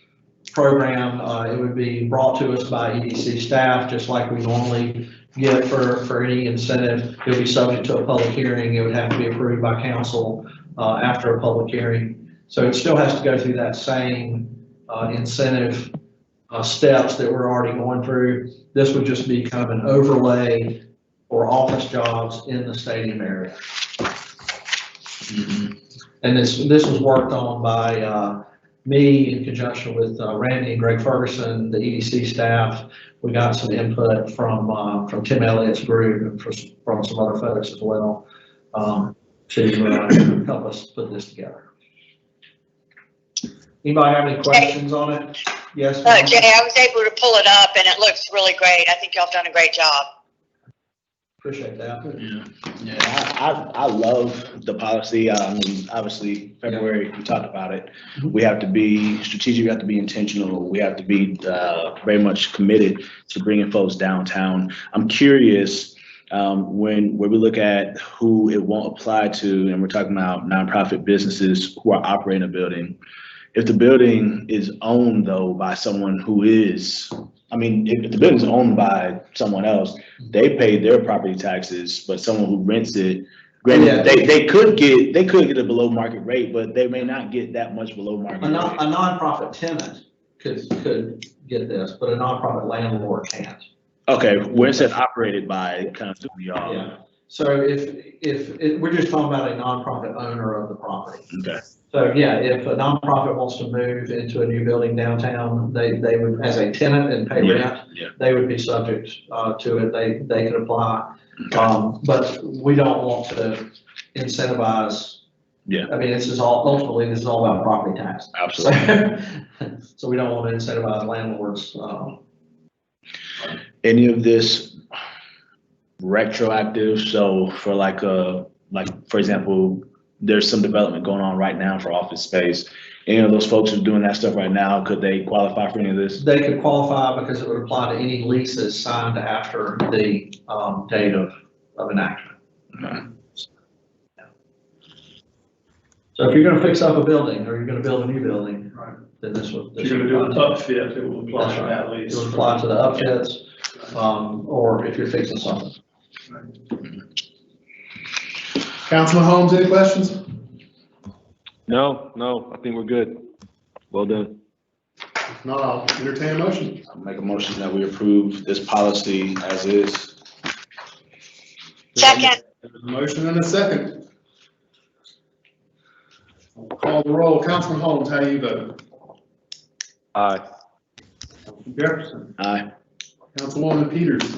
M: program. It would be brought to us by EDC staff, just like we normally get for any incentive. It would be subject to a public hearing. It would have to be approved by council after a public hearing. So it still has to go through that same incentive steps that we're already going through. This would just be kind of an overlay for office jobs in the stadium area. And this was worked on by me in conjunction with Randy and Greg Ferguson, the EDC staff. We got some input from Tim Elliott's group and from some other folks as well to help us put this together. Anybody have any questions on it? Yes.
F: Jay, I was able to pull it up and it looks really great. I think y'all have done a great job.
M: Appreciate that.
E: Yeah, I love the policy. I mean, obviously, February, we talked about it. We have to be strategic. We have to be intentional. We have to be very much committed to bringing folks downtown. I'm curious, when we look at who it won't apply to, and we're talking about nonprofit businesses who are operating a building. If the building is owned, though, by someone who is, if the building is owned by someone else, they pay their property taxes, but someone who rents it Granted, they could get a below market rate, but they may not get that much below market
M: A
E: rate.
M: nonprofit tenant could get this, but a nonprofit landlord can't.
E: Okay, where it says operated by, it kind of took me off.
M: Yeah. So we're just talking about a nonprofit owner of the property.
E: Okay.
M: So yeah, if a nonprofit wants to move into a new building downtown, they would, as a tenant and pay rent, they would be subject to it. They could apply.
E: Okay.
M: But we don't want to incentivize.
E: Yeah.
M: I mean, this is all about property tax.
E: Absolutely.
M: So we don't want to incentivize landlords.
E: Any of this retroactive? So for for example, there's some development going on right now for office space. Any of those folks who are doing that stuff right now, could they qualify for any of this?
M: They could qualify because it would apply to any leases signed after the date of enactment.
E: Okay.
M: So if you're going to fix up a building or you're going to build a new building, then this would.
A: If you're gonna do an upfit, it will apply to that lease.
M: It would apply to the upfits, or if you're fixing something.
A: Councilman Holmes, any questions?
B: No, I think we're good. Well done.
A: If not, I'll entertain a motion.
E: I'll make a motion that we approve this policy as is.
F: Second.
A: There's a motion and a second. I'll call the roll. Councilman Holmes, how do you vote?
B: Aye.
A: Councilman Jefferson.
E: Aye.
A: Councilwoman Peters.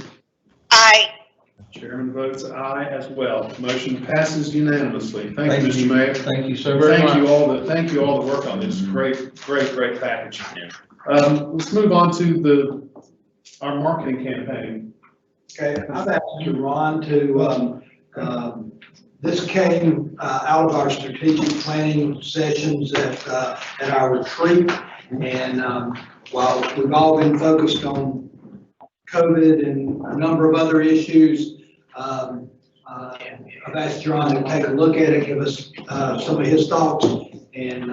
F: Aye.
A: Chairman votes aye as well. Motion passes unanimously. Thank you, Mr. Mayor.
M: Thank you so very much.
A: Thank you all that work on this. Great package. Let's move on to our marketing campaign.
C: Okay, I've asked Ron to, this came out of our strategic planning sessions at our retreat. And while we've all been focused on COVID and a number of other issues, I've asked John to take a look at it, give us some of his thoughts. And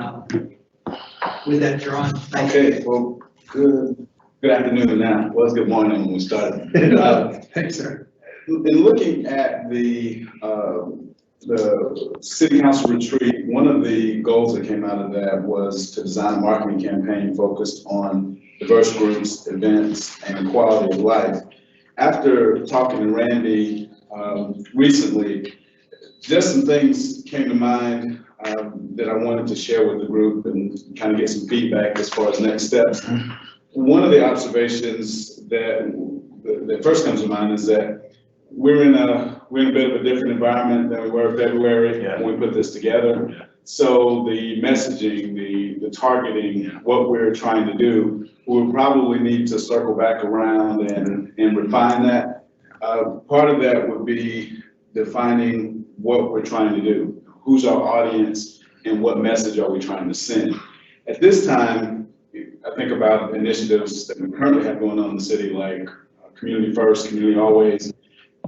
C: with that, John.
N: Okay, well, good afternoon now. Well, it's good morning when we started.
A: Thanks, sir.
N: In looking at the city council retreat, one of the goals that came out of that was to design a marketing campaign focused on diverse groups, events, and quality of life. After talking to Randy recently, just some things came to mind that I wanted to share with the group and kind of get some feedback as far as next steps. One of the observations that first comes to mind is that we're in a bit of a different environment than we were in February when we put this together. So the messaging, the targeting, what we're trying to do, we'll probably need to circle back around and refine that. Part of that would be defining what we're trying to do, who's our audience, and what message are we trying to send. At this time, I think about initiatives that we currently have going on in the city, like Community First, Community Always.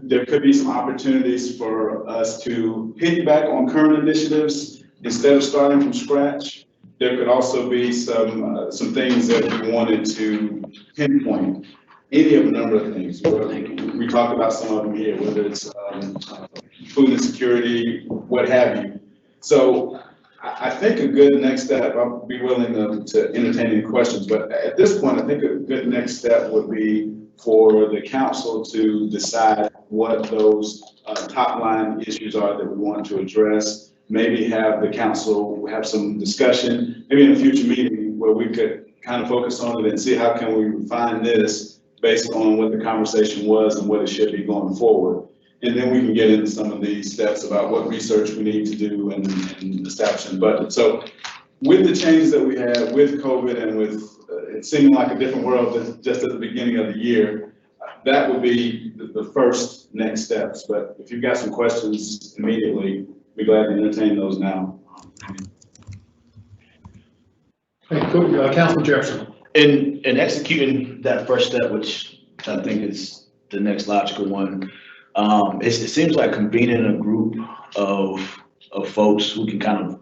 N: There could be some opportunities for us to piggyback on current initiatives instead of starting from scratch. There could also be some things that we wanted to pinpoint. Any of a number of things. We talked about some of them here, whether it's food insecurity, what have you. So I think a good next step, I'll be willing to entertain any questions, but at this point, I think a good next step would be for the council to decide what those top line issues are that we want to address. Maybe have the council have some discussion, maybe in a future meeting where we could kind of focus on it and see how can we refine this based on what the conversation was and what it should be going forward. And then we can get into some of these steps about what research we need to do and establishing the budget. So with the changes that we had with COVID and with it seeming like a different world just at the beginning of the year, that would be the first next steps. But if you've got some questions immediately, be glad to entertain those now.
A: Hey, cool. Councilman Jefferson.
E: In executing that first step, which I think is the next logical one, it seems like convening a group of folks who can kind of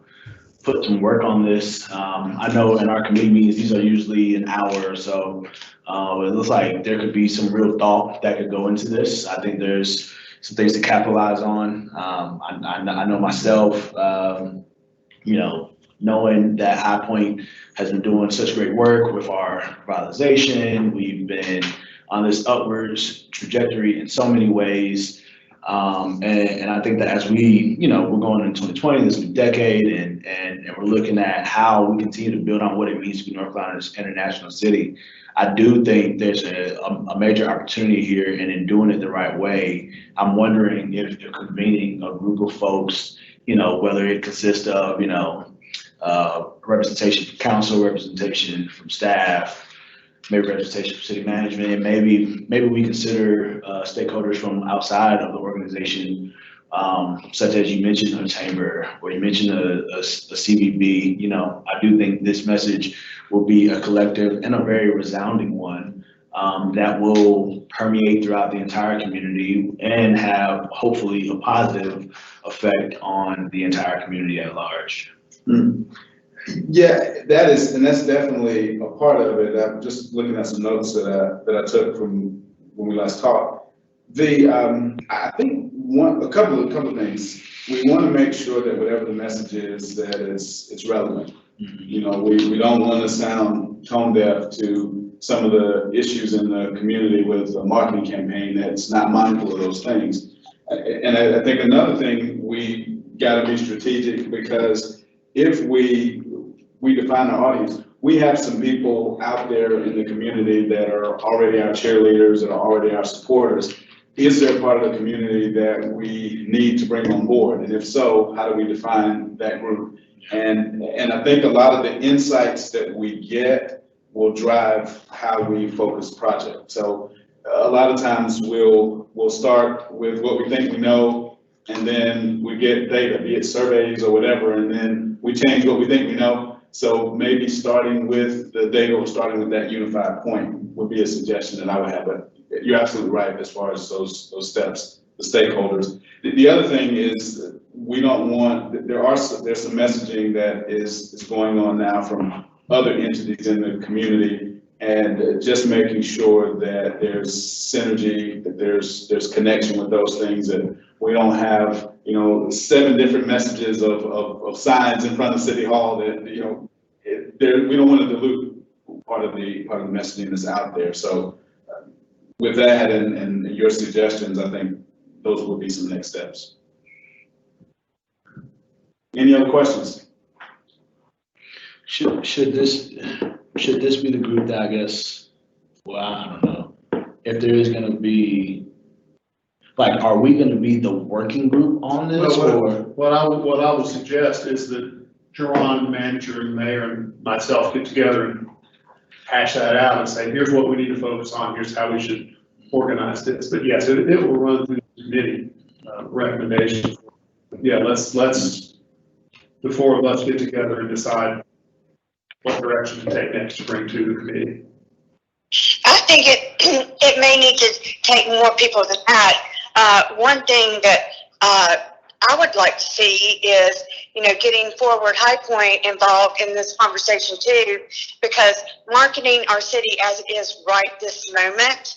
E: put some work on this. I know in our committee meetings, these are usually an hour or so. It looks like there could be some real thought that could go into this. I think there's some things to capitalize on. I know myself, knowing that High Point has been doing such great work with our revitalization, we've been on this upwards trajectory in so many ways. And I think that as we're going into 2020, this new decade, and we're looking at how we continue to build on what it means to be North Carolina's international city, I do think there's a major opportunity here, and in doing it the right way, I'm wondering if you're convening a group of folks, whether it consists of, representation from council, representation from staff, maybe representation from city management, and maybe we consider stakeholders from outside of the organization, such as you mentioned a chamber, or you mentioned a CVB. I do think this message will be a collective and a very resounding one that will permeate throughout the entire community and have hopefully a positive effect on the entire community at large.
N: Yeah, that's definitely a part of it. I'm just looking at some notes that I took from when we last talked. I think a couple of things. We want to make sure that whatever the message is, that it's relevant. We don't want to sound tone deaf to some of the issues in the community with a marketing campaign that's not mindful of those things. And I think another thing, we got to be strategic, because if we define our audience, we have some people out there in the community that are already our cheerleaders and are already our supporters. Is there a part of the community that we need to bring on board? And if so, how do we define that group? And I think a lot of the insights that we get will drive how we focus projects. So a lot of times we'll start with what we think we know, and then we get data, be it surveys or whatever, and then we change what we think we know. So maybe starting with the data or starting with that unified point would be a suggestion that I would have. But you're absolutely right as far as those steps, the stakeholders. The other thing is, we don't want, there's some messaging that is going on now from other entities in the community, and just making sure that there's synergy, that there's connection with those things, and we don't have 7 different messages of signs in front of City Hall that we don't want to dilute part of the messaging that's out there. So with that and your suggestions, I think those will be some next steps. Any other questions?
E: Should this be the group that, I guess, well, I don't know, if there is going to be, like, are we going to be the working group on this?
A: What I would suggest is that Jerron, manager, and mayor, and myself get together and hash that out and say, here's what we need to focus on, here's how we should organize this. But yes, it will run through the committee recommendations. Yeah, let's the 4 of us get together and decide what direction to take next to bring to the committee.
F: I think it may need to take more people than that. One thing that I would like to see is, getting Forward High Point involved in this conversation too, because marketing our city as it is right this moment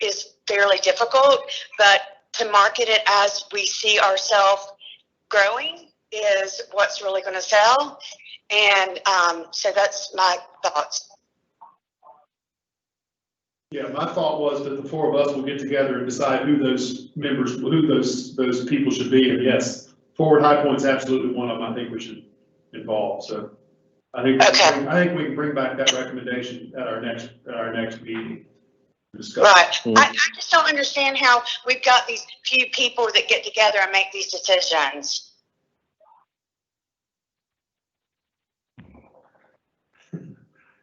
F: is fairly difficult, but to market it as we see ourselves growing is what's really going to sell. And so that's my thoughts.
A: Yeah, my thought was that the 4 of us will get together and decide who those people should be. And yes, Forward High Point's absolutely one of them I think we should involve. So I think we can bring back that recommendation at our next meeting.
F: Right. I just don't understand how we've got these few people that get together and make these decisions.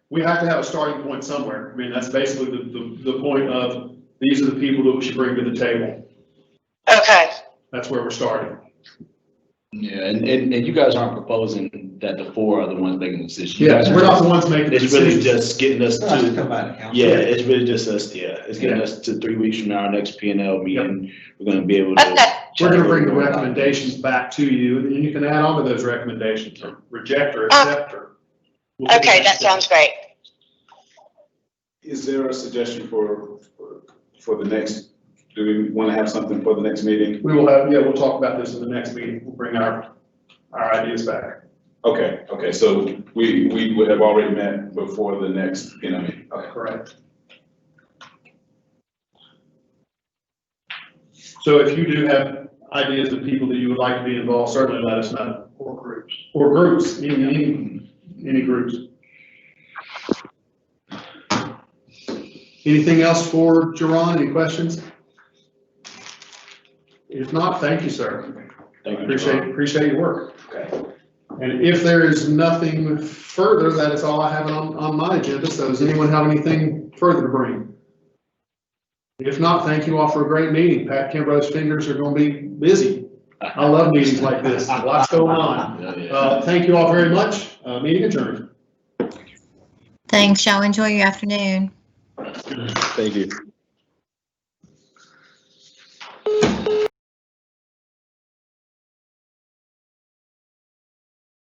A: We have to have a starting point somewhere. I mean, that's basically the point of, these are the people that we should bring to the table.
F: Okay.
A: That's where we're starting.
E: Yeah, and you guys aren't proposing that the 4 are the ones making the decision.
A: Yeah, we're not the ones making the decision.
E: It's really just getting us
M: to,
E: it's really just us, it's getting us to 3 weeks from now, our next P&L meeting. Yep. We're going to be able to.
A: We're going to bring the recommendations back to you, and then you can add on to those recommendations, or reject or accept.
F: Okay, that sounds great.
N: Is there a suggestion for the next do we want to have something for the next meeting?
A: We will have, yeah, we'll talk about this in the next meeting. We'll bring our ideas back.
N: Okay, so we would have already met before the next, meeting. Okay.
A: Correct. So if you do have ideas of people that you would like to be involved, certainly let us know. Or groups, any groups. Anything else for Jerron? Any questions? If not, thank you, sir.
N: Thank you.
A: Appreciate your work.
N: Okay.
A: And if there is nothing further, that is all I have on my agenda. So does anyone have anything further to bring? If not, thank you all for a great meeting. Pat Kimbrough's fingers are going to be busy. I love meetings like this. Lots going on. Thank you all very much. Meeting adjourned.
K: Thanks. Y'all enjoy your afternoon.
B: Thank you.